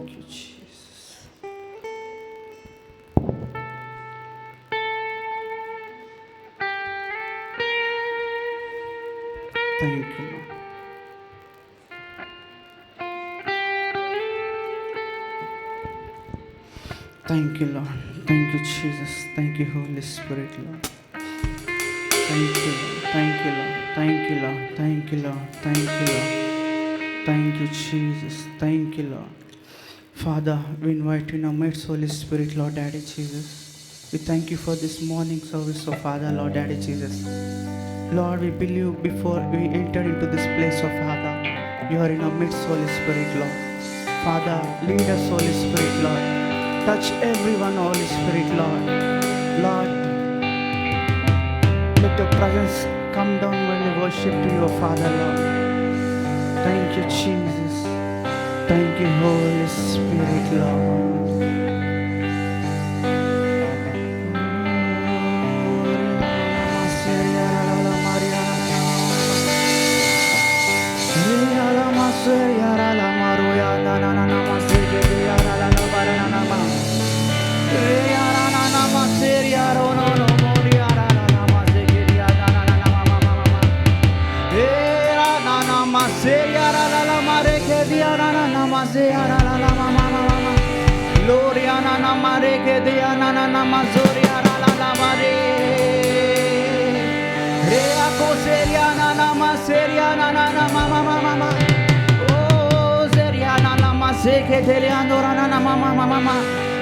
Thank you, Jesus. Thank you, Lord. Thank you, Lord. Thank you, Jesus. Thank you, Holy Spirit, Lord. Thank you, Lord. Thank you, Lord. Thank you, Lord. Thank you, Lord. Thank you, Lord. Thank you, Jesus. Thank you, Lord. Father, we invite you in our midst, Holy Spirit, Lord Daddy Jesus. We thank you for this morning service, oh Father, Lord Daddy Jesus. Lord, we believe before we enter into this place, oh Father, you are in our midst, Holy Spirit, Lord. Father, lead us, Holy Spirit, Lord. Touch everyone, Holy Spirit, Lord. Lord, let your presence come down when we worship to you, Father, Lord. Thank you, Jesus. Thank you, Holy Spirit, Lord. Gloriana na mare ke dia na na na mazoria la la la mare re ako seria na na maseria na na na mama mama mama oh seria na na maseke teliando na na mama mama mama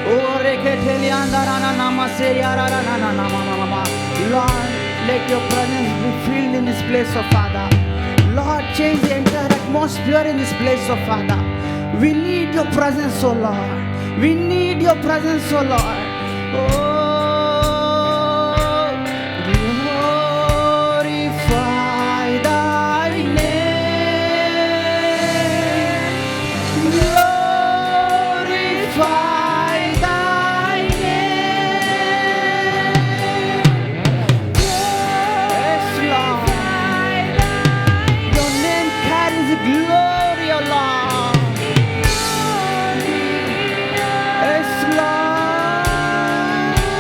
oh re ke telianda na na na maseria na na na na mama mama. Lord, let your presence be filled in this place, oh Father. Lord, change the entire atmosphere in this place, oh Father. We need your presence, oh Lord. We need your presence, oh Lord. Oh, glorify thy name. Glorify thy name. Yes, Lord. Your name carries glory, oh Lord. Yes, Lord.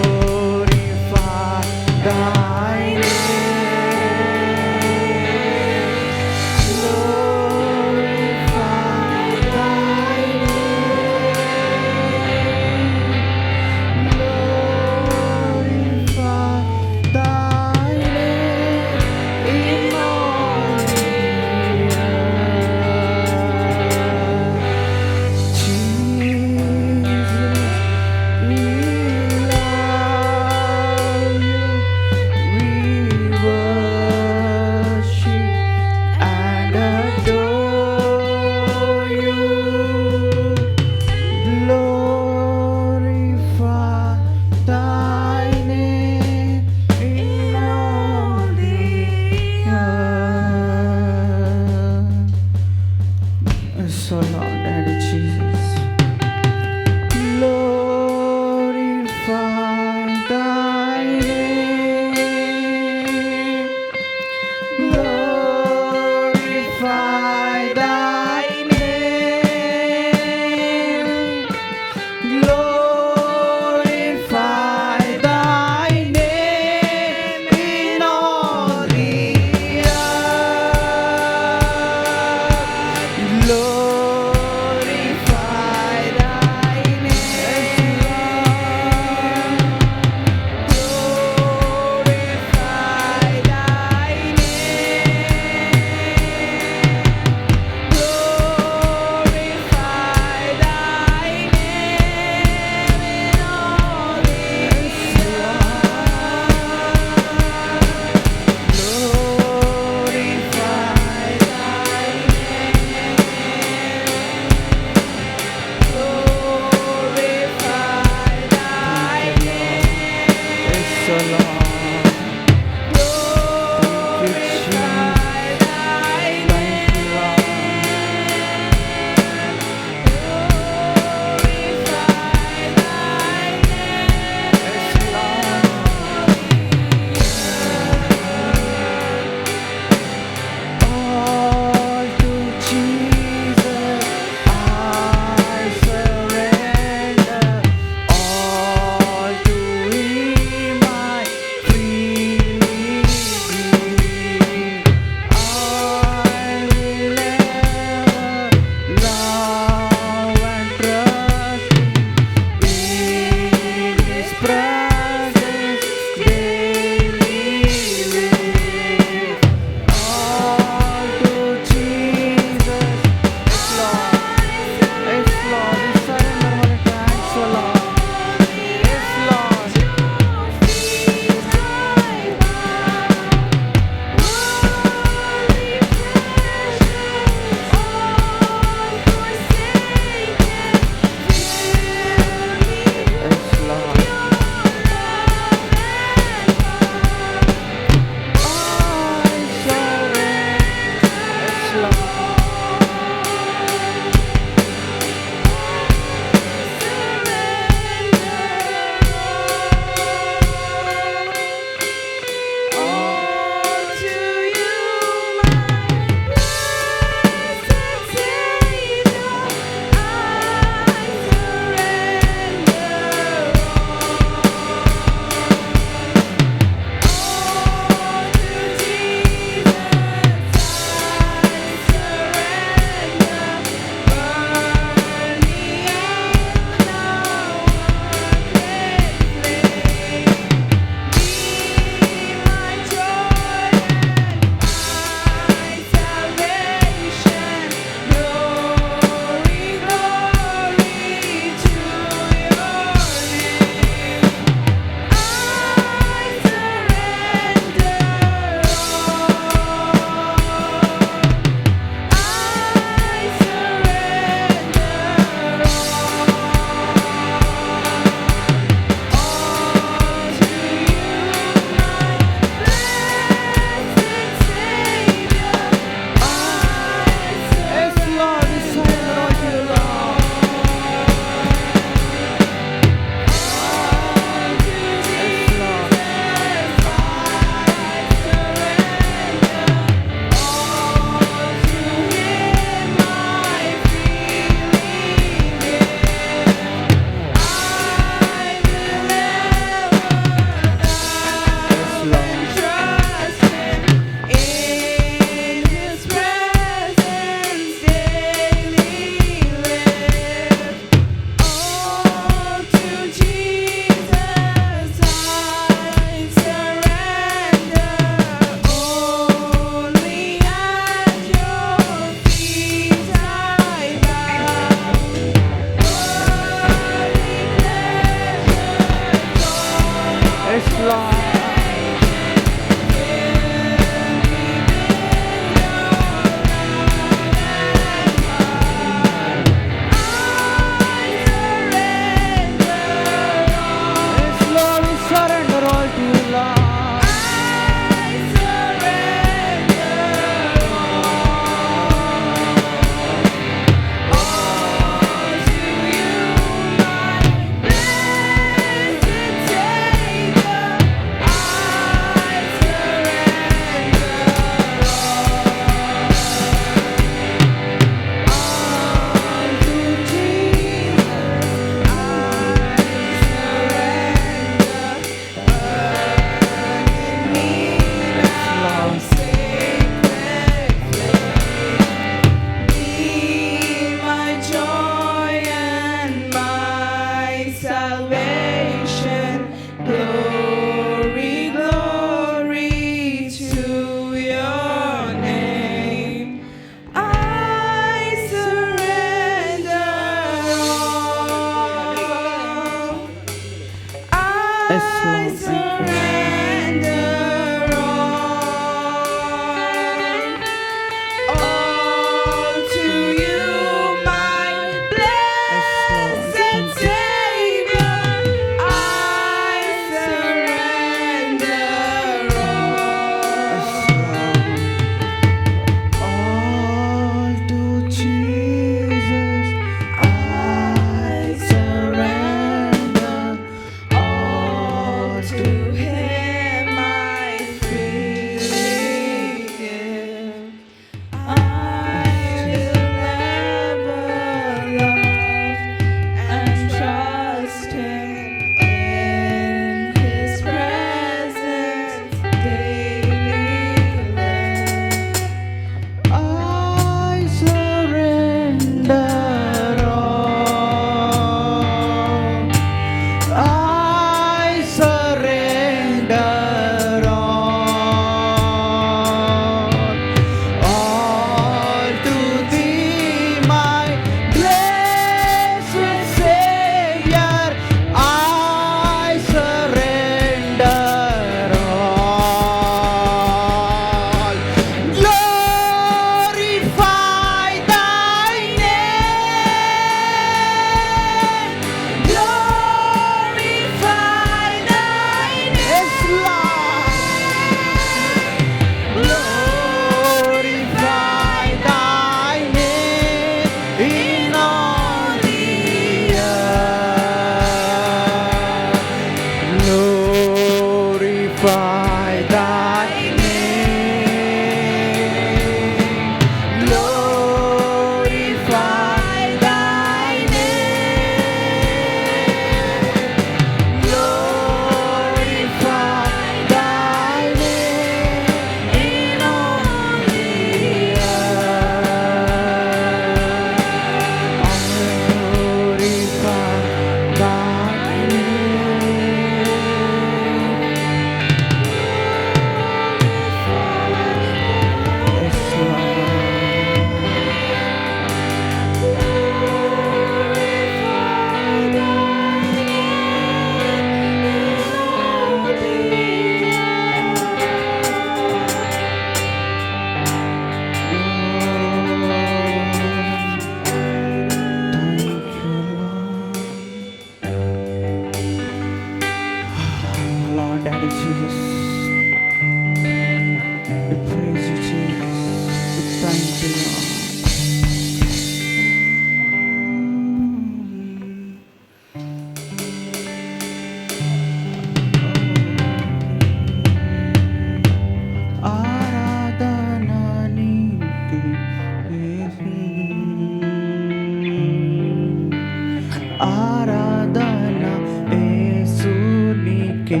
ఆరాధన యేసునికే,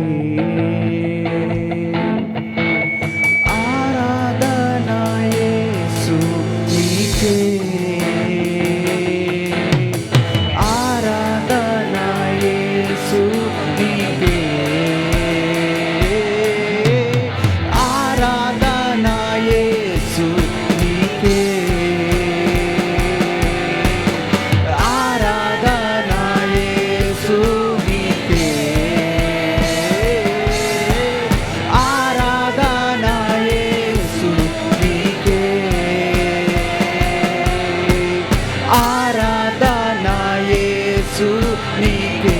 ఆరాధన యేసునికే, ఆరాధన యేసునికే, ఆరాధన యేసునికే, ఆరాధన యేసునికే, ఆరాధన యేసునికే, ఆరాధన యేసునికే,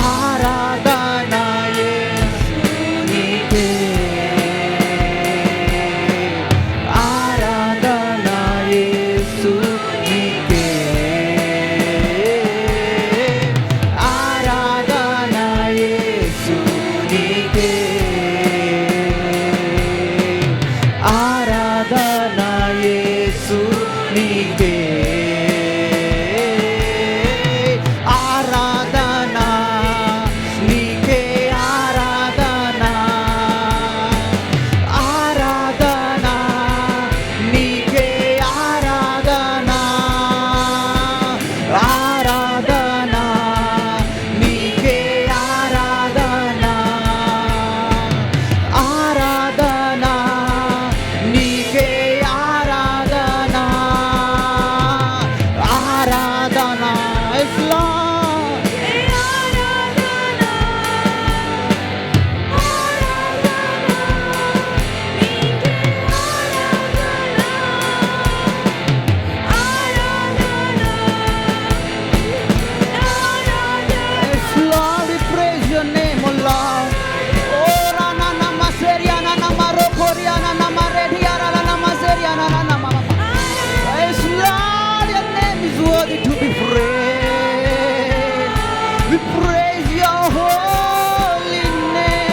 ఆరాధన యేసునికే, ఆరాధన యేసునికే, ఆరాధన యేసునికే, ఆరాధన యేసునికే, ఆరాధన నీకే, ఆరాధన, ఆరాధన నీకే, ఆరాధన, ఆరాధన నీకే, ఆరాధన, ఆరాధన నీకే, ఆరాధన, ఆరాధన ఇస్లా Lord, we praise your name, O Lord. Oh, Rana Nama Seriana Nama Rokoriana Nama Rediara Nama Seriana Nama. Yes, Lord, your name is worthy to be praised. We praise your holy name.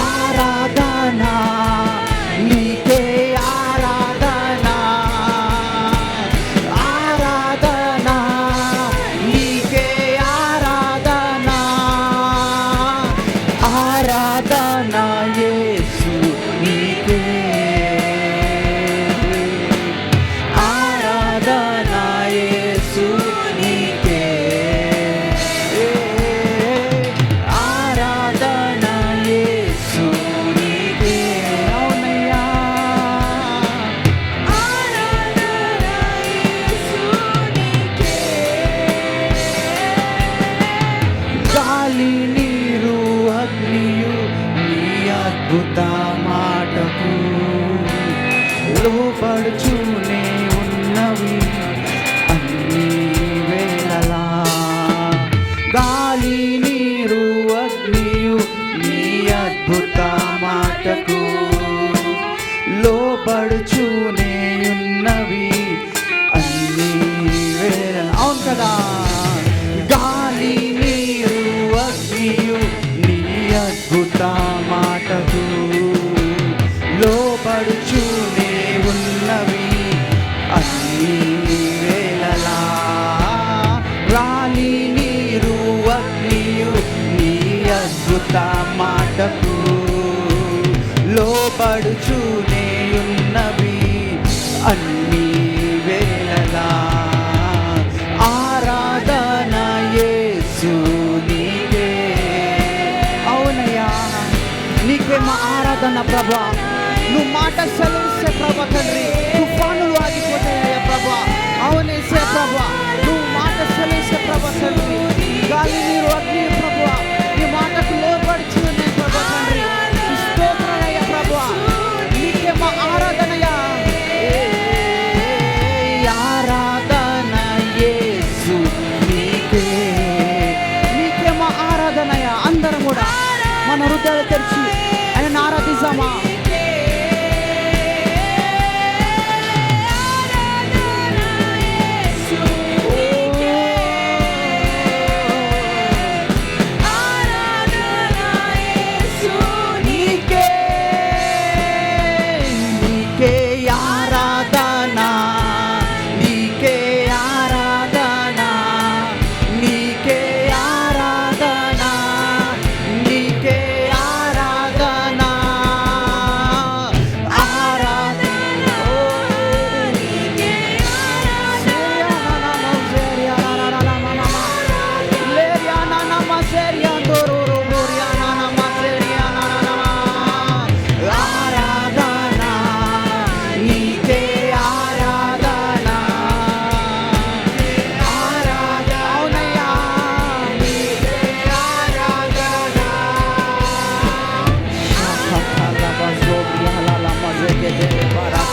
Aradhana, nike aradhana, ఆరాధన నీకే, ఆరాధన, ఆరాధన యేసు నీకే, ఆరాధన యేసు నీకే, ఆరాధన యేసు నీకే, అవునయ్యా, గాలి నీరు అగ్నియు నీ అద్భుత మాటకు లోపడుచూనే ఉన్నవి అన్ని వేళలా, గాలి నీరు అగ్నియు నీ అద్భుత మాటకు లోపడుచూనే ఉన్నవి అన్ని వేళ, అవును కదా, గాలి నీరు అగ్నియు నీ అద్భుత మాటకు లోపడుచూనే ఉన్నవి అన్ని వేళలా, గాలి నీరు అగ్నియు నీ అద్భుత మాటకు లోపడుచూనే ఉన్నవి అన్ని వేళలా, ఆరాధన యేసు నీకే, అవునయ్యా నీకే మా ఆరాధన ప్రభా, నువ్వు మాట సెలవిస్తే ప్రభా తండ్రి తుఫానులు ఆగిపోతాయ్యా ప్రభా, అవునేసే ప్రభా నువ్వు మాట సెలవిస్తే ప్రభా తండ్రి గాలి నీరు అగ్ని ప్రభా నీ మాటకు లోబడిచి ఉన్నాయి ప్రభా తండ్రి, స్తోత్రాలయ్యా ప్రభా నీకే మా ఆరాధనయ్యా, ఆరాధన యేసు నీకే, నీకే మా ఆరాధనయ్యా. అందరం కూడా మన హృదయాలు తెరిచి ఆయన ఆరాధిస్తామా,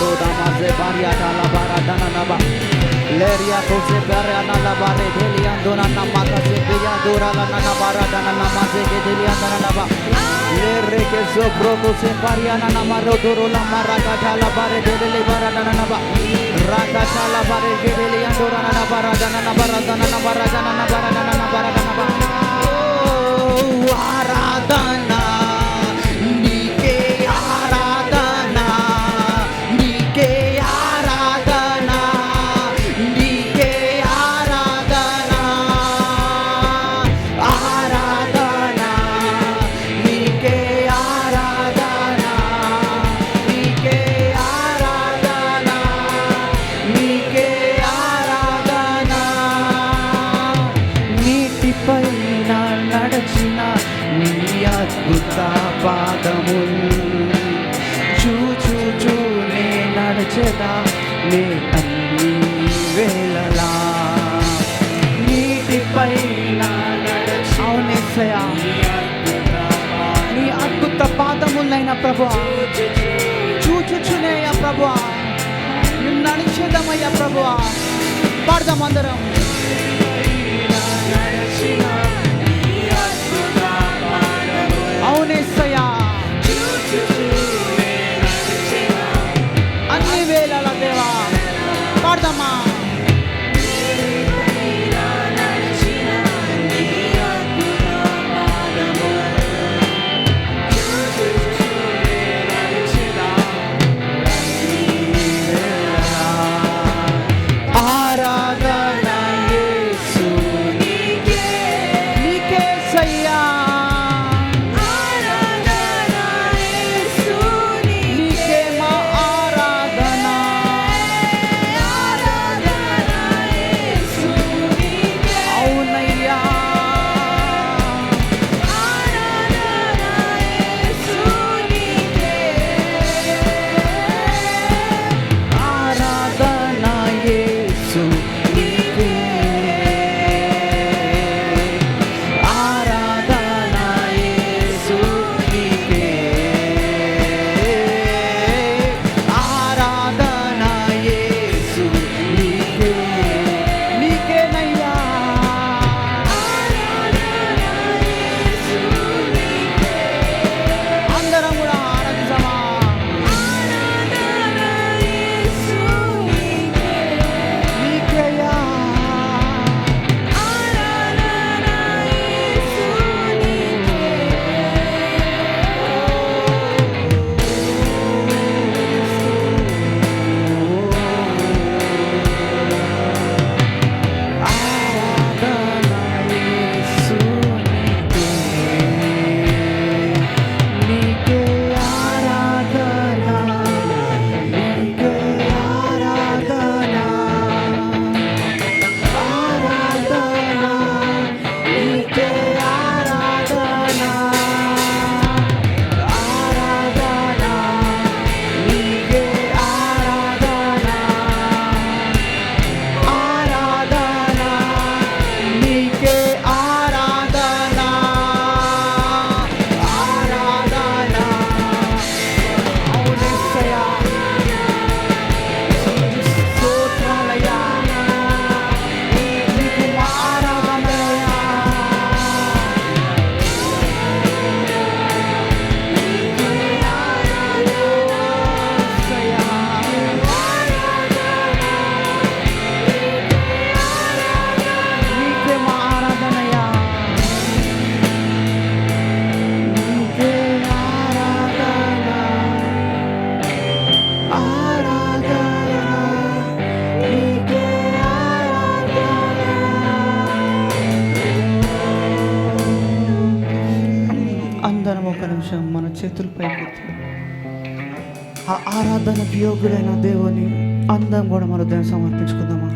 toda maze bariata la baradana naba. Leria tose bariana la bare deliandona namaka se beriadora la nana baradana namaze deliandana naba. Lere ke zobroko se bariana namaro doro la maragata la bare dele baradana naba. Rakata la bare deliandora la baradana nabaradana nabaradana nabaradana nabaradana naba. Oh, aradana చూచూచూనే నడిచెదా నే అన్ని వేళలా నీటిపైన నడిచి. అవునేసయ్యా, నీ అద్భుత పాదములైన ప్రభువా చూచుచునేయ ప్రభువా మేము నడిచేదమయ్యా ప్రభువా. పాడదాం అందరం. అవునేసయ్యా, అన్ని వేళల దేవా పాడదామా. మన చేతులు పైకెత్తి ఆ ఆరాధనకు యోగుడైన దేవుని అందం కూడా మన హృదయం సమర్పించుకుందామా.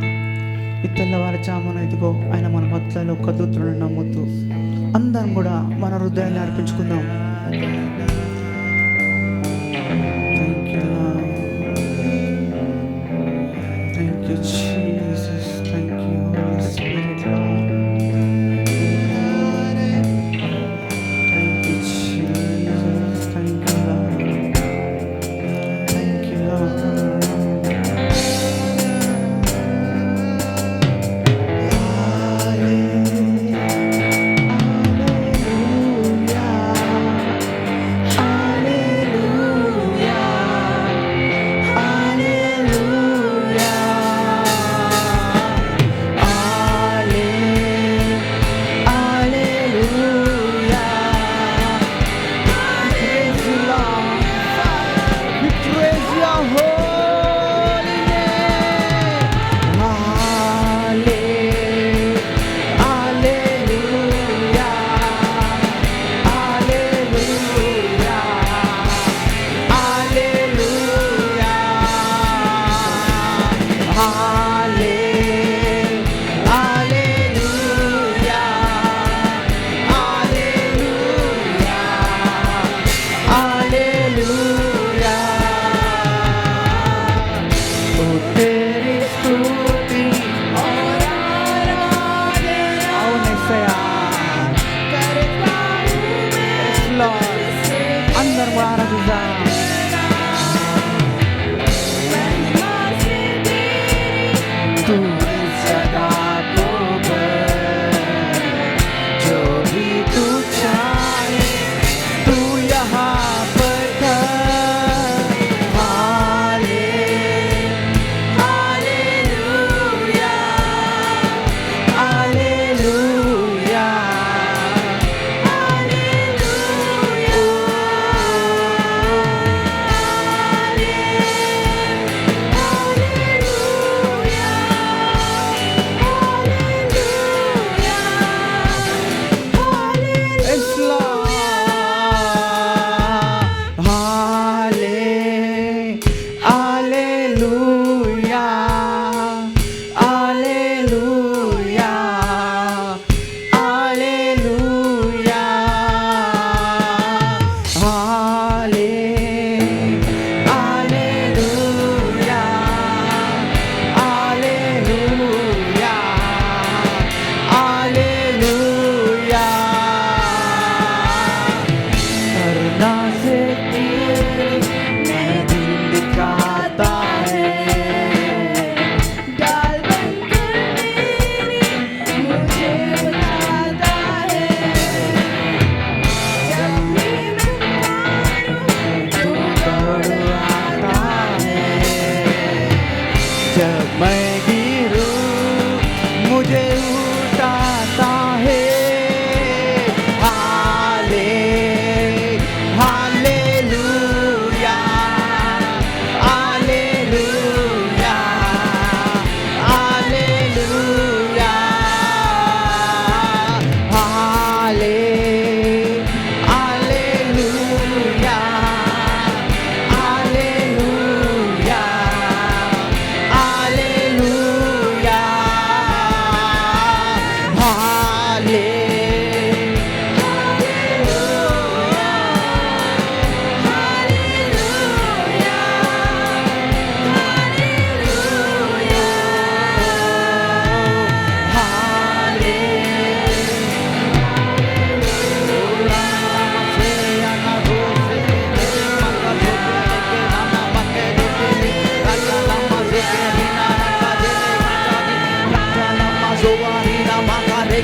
ఈ తెల్లవారి చామన ఇదిగో ఆయన మన మధ్యలో ఒక్క దూతలను నమ్ముతూ అందరం కూడా మన హృదయాన్ని అర్పించుకుందాం. Thank you, Jesus. Thank you, Holy Spirit, Lord. Thank you, Jesus. Thank you, Lord. Thank you, Lord.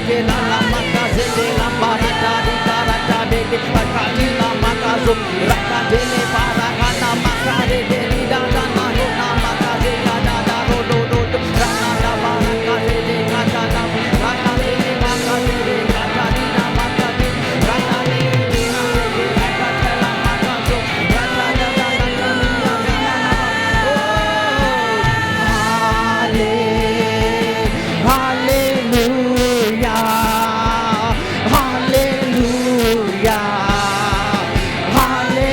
de la la makaze de la parata di karata de pakati la makazo rakadele parakana makare de da da na ho na makaze da da da ro do do rakada barakaze de kata da rakade de makaze de kata di na makaze rakade de na de kata la makazo rakada da da da na hallelujah, hallelujah, hallelujah.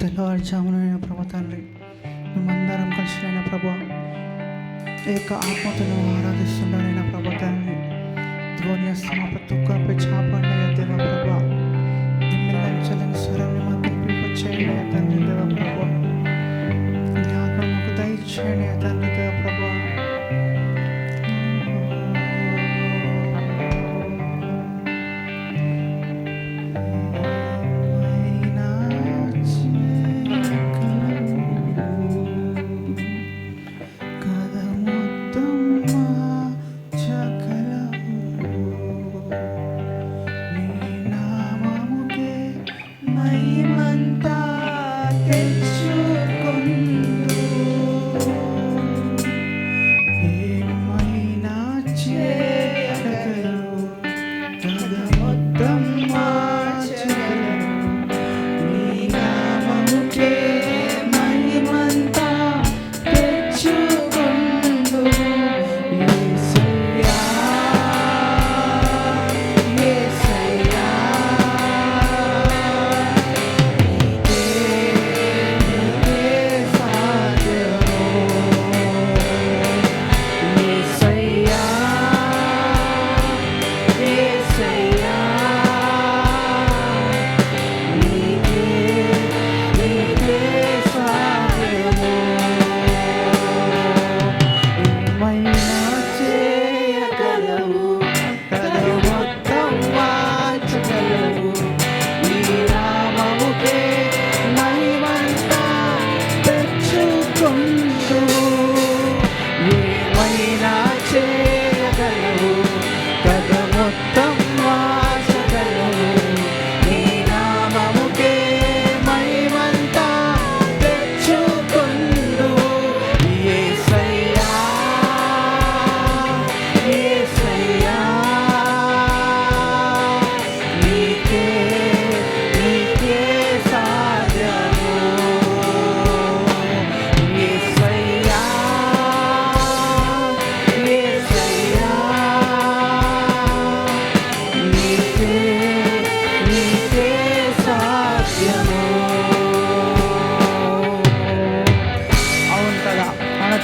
తెల్లవారుజామునైనా ప్రభా తండ్రి మేమందరం కలిసినైనా ప్రభా ఏక ఆత్మతో ఆరాధిస్తున్నానైనా ప్రభా తండ్రి ధ్వని మా ప్రతి ఒక్కరిపై చాపండి దేవ ప్రభా నిమ్మిల్లని స్వరాన్ని మాకు వినిపింపచేయండి తండ్రి దేవ ప్రభా నీ ఆత్మ మాకు దయచేయండి తండ్రి దేవ ప్రభా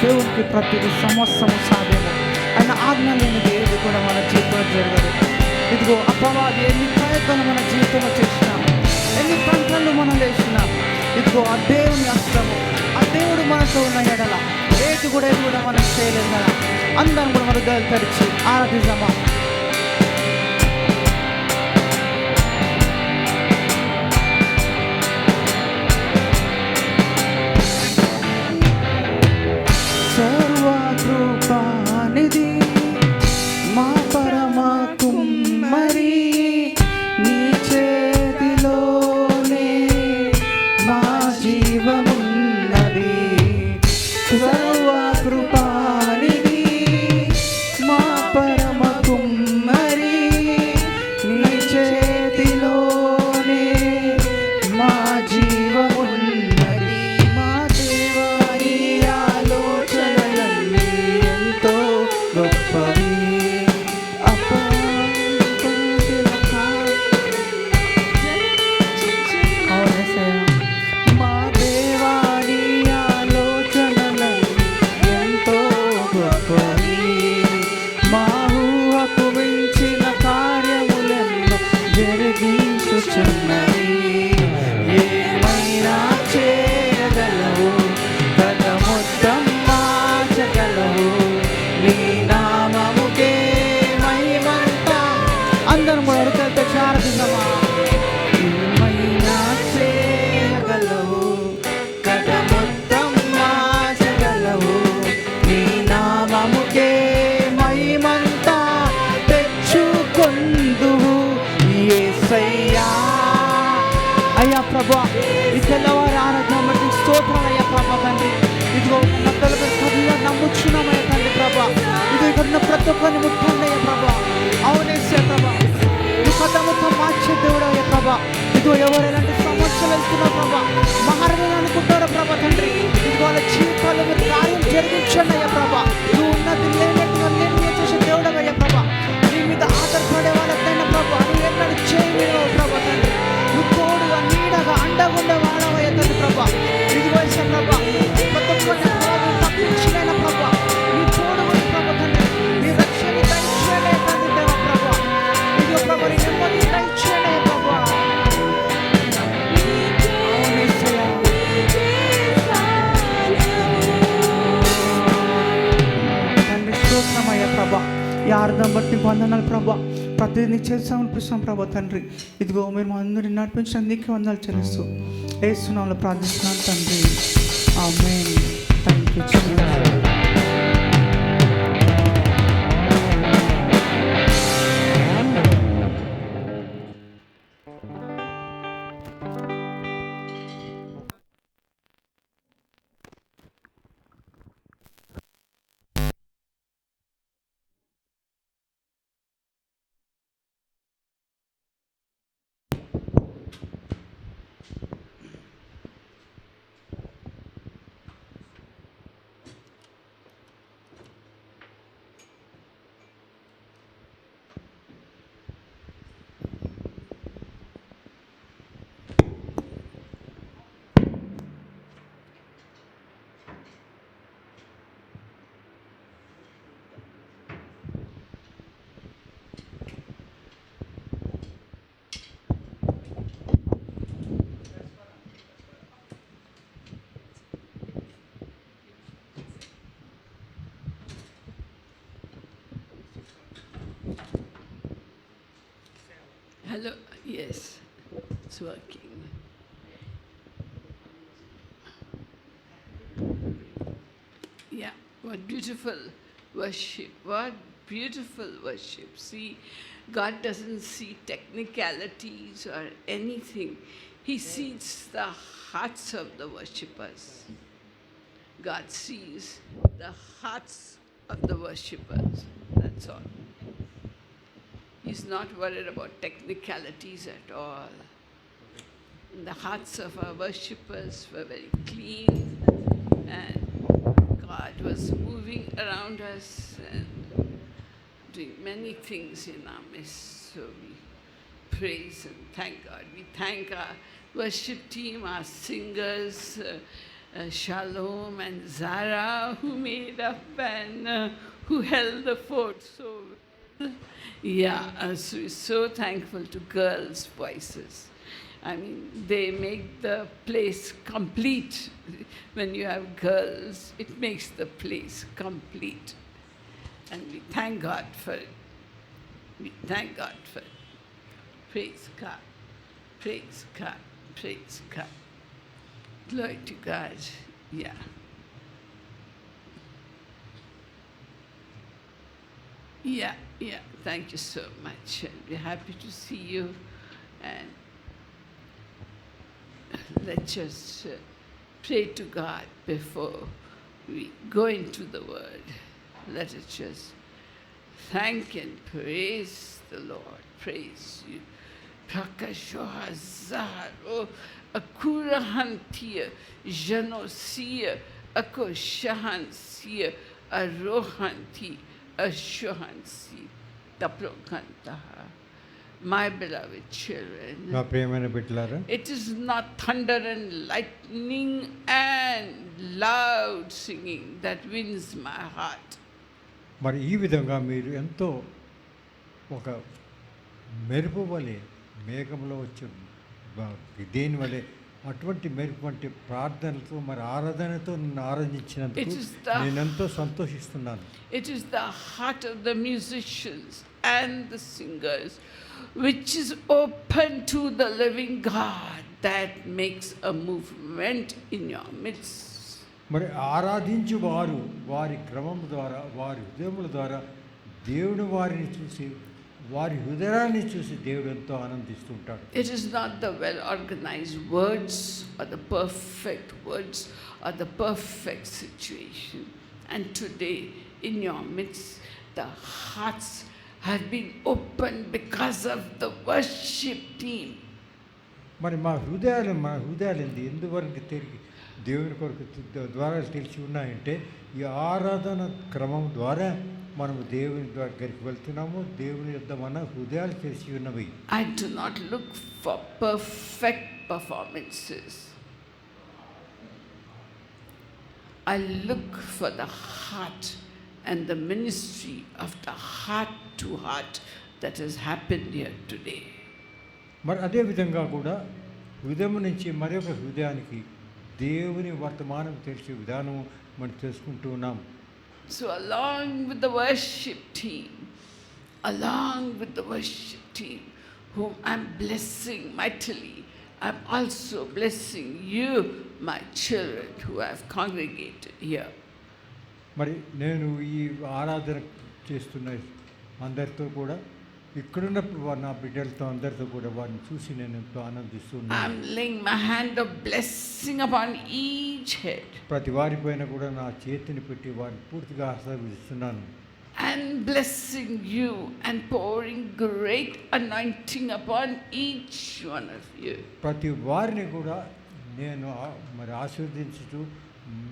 దేవునికి ప్రతిదీ సమస్తము సాధ్యము. ఆయన ఆజ్ఞ లేనిది ఏది కూడా మన జీవితంలో జరగదు. ఇదిగో అపవాది ఎన్ని ప్రయత్నాలు మన జీవితంలో చేసినా, ఎన్ని తంత్రాలు మనం వేసినా, ఇదిగో ఆ దేవుని హస్తము, ఆ దేవుడు మనతో ఉన్న ఎడల ఏది కూడా మనం చేయలేము కదా. అందరం కూడా మన హృదయాలు తెరిచి ఆరాధిద్దామా. సర్వకృపానిధి మా పరమ కుమ్మరి, నీ చేతిలోనే మా జీవమున్నది. సర్వకృపానిధి మా పరమ కుమ్మరి, నీ చేతిలోనే మా జీవమున్నది. మా దేవాని ఆలోచనలన్నీ ఎంతో గొప్పవి. మా దేవాని ఆలోచనలన్నీ ఎంతో గొప్పవి. మా ఊహకు మించిన కార్యములెన్నో జరిగించుచున్నవి. ఏమైనా చేయగలవు, తన మొత్తం మార్చగలవు. నీ నామముకే మహిమంతా. అందరం కూడా అడుగుతా చారదిందమా. ఏమైనా చేయగలవు, కథ మొత్తం మార్చగలవు. నీ నామముకే మహిమంతా తెచ్చుకొందువు యేసయ్యా. అయ్యా ప్రభా, ఈ తెల్లవారి ఆరాధన బట్టి స్తోత్రాలు అయ్యా ప్రభా తండ్రి. ఇదిగో మద్దలు కథలో నమ్ముచున్నామయ్యా తండ్రి ప్రభా. ఇది ఇక్కడ ఉన్న ప్రతి ఒక్కరిని ముట్టండి అయ్యా ప్రభా. అవునేసే ప్రభా, ఈ కథ మొత్తం మార్చే దేవుడు అయ్యా ప్రభా. ఇదిగో ఎవరు ఎలాంటి సమస్యలు వెళ్తున్నావు ప్రభా, మారని అనుకుంటారో ప్రభా తండ్రి. ఇదిగో వాళ్ళ జీవితాల్లో మీరు కార్యం జరిగించండి అయ్యా ప్రభా. నువ్వు ఉన్నది లేనట్టుగా నేను చేసే దేవుడు అయ్యా ప్రభా. నీ మీద ఆధారపడే వాళ్ళకైనా ప్రభా, నువ్వు ఎన్నడూ చేయలేవు ప్రభా తండ్రి. నువ్వు తోడుగా నీడగా అండగుండే వాడవయ్యా తండ్రి ప్రభా. వందనాలు ప్రభా. ప్రతిదీ నీకు చేసి సమర్పిస్తాం ప్రభా తండ్రి. ఇదిగో మీరు మా అందరిని నడిపించిన నీకు వందనాలు చెల్లిస్తూ యేసునామములో ప్రార్థిస్తున్నాను తండ్రి. ఆమేన్. Thank you Jesus. Hello, yes, it's working. Yeah, what beautiful worship, what beautiful worship. See, God doesn't see technicalities or anything. He sees the hearts of the worshippers. God sees the hearts of the worshippers, that's all. He's not worried about technicalities at all. The hearts of our worshippers were very clean, and God was moving around us and doing many things in our midst. So we praise and thank God. We thank our worship team, our singers, Shalom and Zara, who made up and who held the fort so yeah, so we're so thankful to girls' voices. I mean, they make the place complete. When you have girls, it makes the place complete. And we thank God for it. We thank God for it. Praise God. Praise God. Praise God. Glory to God. Yeah. Yeah, yeah. Thank you so much. And we're happy to see you. And let's just pray to God before we go into the Word. Let us just thank and praise the Lord. Praise you. Prakashohazaro akurahantia janosia akoshahansia arohanti ashohansi taplokantaha. My beloved children, నా ప్రియమైన బిడ్డలారా, it is not thunder and lightning and loud singing that wins my heart. మరి ఈ విధంగా మీరు ఎంతో ఒక మెరుపు వలె మేఘంలో వచ్చే దేని వలె అటువంటి మెరుపు వంటి ప్రార్థనలతో మరి ఆరాధనతో నిన్ను ఆరాధించినందుకు నేనెంతో సంతోషిస్తున్నాను. It is the heart of the musicians and the singers which is open to the living God that makes a movement in your midst. మరి ఆరాధించు వారు వారి క్రమం ద్వారా వారి హృదయముల ద్వారా దేవుడు వారిని చూసి వారి హృదయాన్ని చూసి దేవుడు ఎంతో ఆనందిస్తుంటాడు. It is not the well organized words or the perfect words or the perfect situation. And today in your midst the hearts have been opened because of the worship team. మరి మా హృదయాలు ఎందువరకు తిరిగి దేవుని కొరకు ద్వారాలు తెలిసి ఉన్నాయంటే ఈ ఆరాధన క్రమం ద్వారా మనము దేవుని దగ్గరికి వెళ్తున్నాము. దేవుని యొద్ద మన హృదయాలు తెలిసి ఉన్నవి. I do not look for perfect performances. I look for the heart and the ministry of the heart to heart that has happened here today. మరి అదే విధంగా కూడా హృదయం నుంచి మరొక హృదయానికి దేవుని వర్తమానం తెలిసే విధానం మనం తెలుసుకుంటూ ఉన్నాం. So along with the worship team, along with the worship team, whom I'm blessing mightily, I'm also blessing you, my children, who have congregated here. మరి నేను ఈ ఆరాధన చేస్తున్న అందరితో కూడా ఇక్కడున్న నా బిడ్డలతో అందరితో కూడా వారిని చూసి నేను ఎంతో ఆనందిస్తున్నాను. I'm laying my hand of blessing upon each head. ప్రతి వారిపైన కూడా నా చేతిని పెట్టి వారిని పూర్తిగా ఆశీర్వదిస్తున్నాను. And blessing you and pouring great anointing upon each one of you. ప్రతి వారిని కూడా నేను మరి ఆశీర్వదించుతూ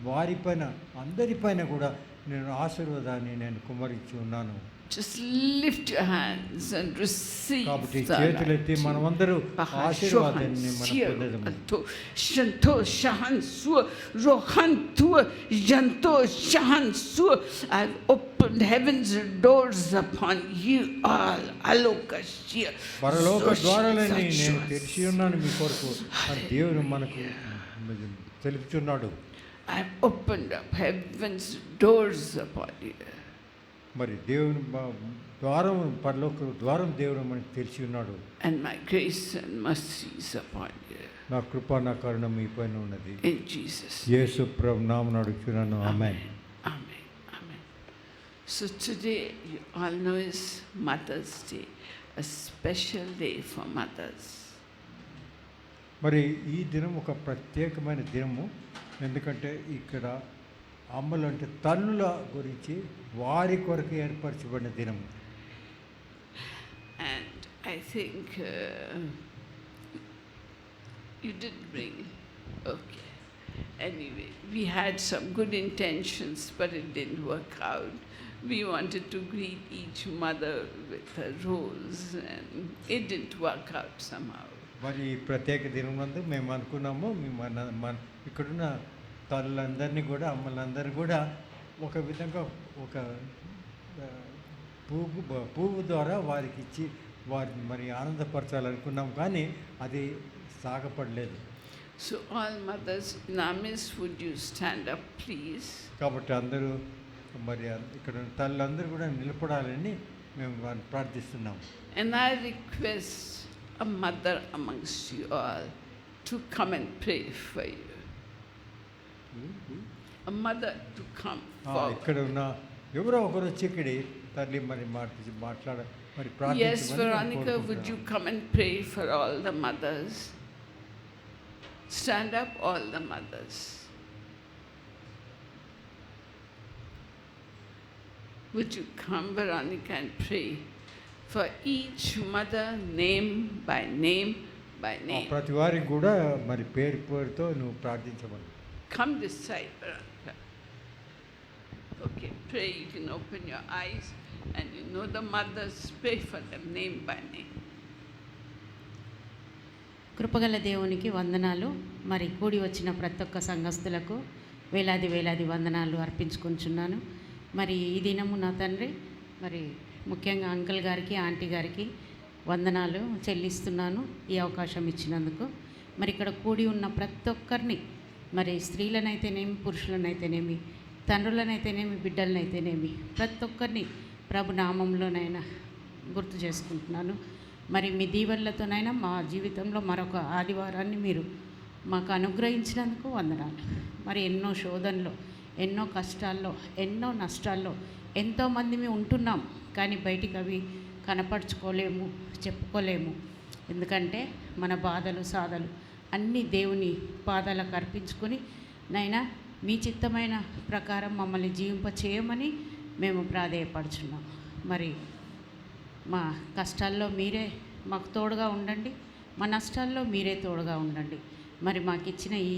వారిపైన అందరిపైన కూడా నేను ఆశీర్వాదాన్ని నేను కుమ్మరించి ఉన్నాను. Just lift your hands and receive. కాబట్టి the చేతులెత్తి anointing. మనమందరూ ఆశీర్వాదాన్ని మనం పొందదము. Shanto shahan su rohan tu janto shahan su. I've opened heaven's doors upon you all. Alokashia. పరలోక ద్వారాలని నేను తెరిచి ఉన్నాను మీ కొరకు అని దేవుడు మనకు తెలుపుచున్నాడు. I've opened up heaven's doors upon you. మరి దేవుని ద్వారం పరలోక ద్వారం దేవుడు మనకు తెలిసి ఉన్నాడు. And my grace and mercy is upon you. నా కృప నా కరుణ మీ పైన ఉన్నది. In Jesus. యేసు ప్రభు నామమున అడుగుచున్నాను. ఆమేన్. Amen. Amen. So today you all know is Mother's Day, a special day for mothers. మరి ఈ దినం ఒక ప్రత్యేకమైన దినము. ఎందుకంటే ఇక్కడ అమ్మలు అంటే తల్లుల గురించి వారి కొరకు ఏర్పరచబడిన దినము. And I think you did bring, okay. Anyway, we had some good intentions, but it didn't work out. We wanted to greet each mother with a rose, and it didn't work out somehow. మరి ఈ ప్రత్యేక దినం నందు మేము అనుకున్నాము మన ఇక్కడున్న తల్లులందరినీ కూడా అమ్మలందరినీ కూడా ఒక విధంగా ఒక పువ్వు ద్వారా వారికి ఇచ్చి వారిని మరి ఆనందపరచాలనుకున్నాం, కానీ అది సాగపడలేదు. So all mothers in our midst, would you stand up, please? కాబట్టి అందరూ మరి ఇక్కడ తల్లందరూ కూడా నిలబడాలని మేము వారిని ప్రార్థిస్తున్నాం. And I request a mother amongst you all to come and pray for you. A mother to come forward. ఇక్కడ ఉన్న ఎవరో ఒకరు వచ్చి ఇక్కడి తల్లి మరి మాట్లాడ మరి Yes, ప్రార్థించమని Veronica, would you come and pray for all the mothers? Stand up, all the mothers. Would you come, Veronica, and pray for each mother, name by name by name? ప్రతి వారికి కూడా మరి పేరుతో నువ్వు ప్రార్థించమని. Come this side, Veronica. Okay, pray. You can open your eyes and you know the mothers. Pray for them name by name. కృపగల దేవునికి వందనాలు. మరి కూడి వచ్చిన ప్రతి ఒక్క సంఘస్థులకు వేలాది వేలాది వందనాలు అర్పించుకుంటున్నాను. మరి ఈ దినము నా తండ్రి మరి ముఖ్యంగా అంకుల్ గారికి ఆంటీ గారికి వందనాలు చెల్లిస్తున్నాను ఈ అవకాశం ఇచ్చినందుకు. మరి ఇక్కడ కూడి ఉన్న ప్రతి ఒక్కరిని మరి స్త్రీలనైతేనేమి పురుషులనైతేనేమి తండ్రులనైతేనేమి బిడ్డలనైతేనేమి ప్రతి ఒక్కరిని ప్రభు నామంలోనైనా గుర్తు చేసుకుంటున్నాను. మరి మీ దీవెనలతోనైనా మా జీవితంలో మరొక ఆదివారాన్ని మీరు మాకు అనుగ్రహించినందుకు వందనాలు. మరి ఎన్నో శోధనలో ఎన్నో కష్టాల్లో ఎన్నో నష్టాల్లో ఎంతోమంది మేము ఉంటున్నాం, కానీ బయటికి అవి కనపరుచుకోలేము, చెప్పుకోలేము. ఎందుకంటే మన బాధలు సాధలు అన్నీ దేవుని పాదాలకు అర్పించుకొని నైనా మీ చిత్తమైన ప్రకారం మమ్మల్ని జీవింప చేయమని మేము ప్రాధేయపడుచున్నాం. మరి మా కష్టాల్లో మీరే మాకు తోడుగా ఉండండి, మా నష్టాల్లో మీరే తోడుగా ఉండండి. మరి మాకు ఇచ్చిన ఈ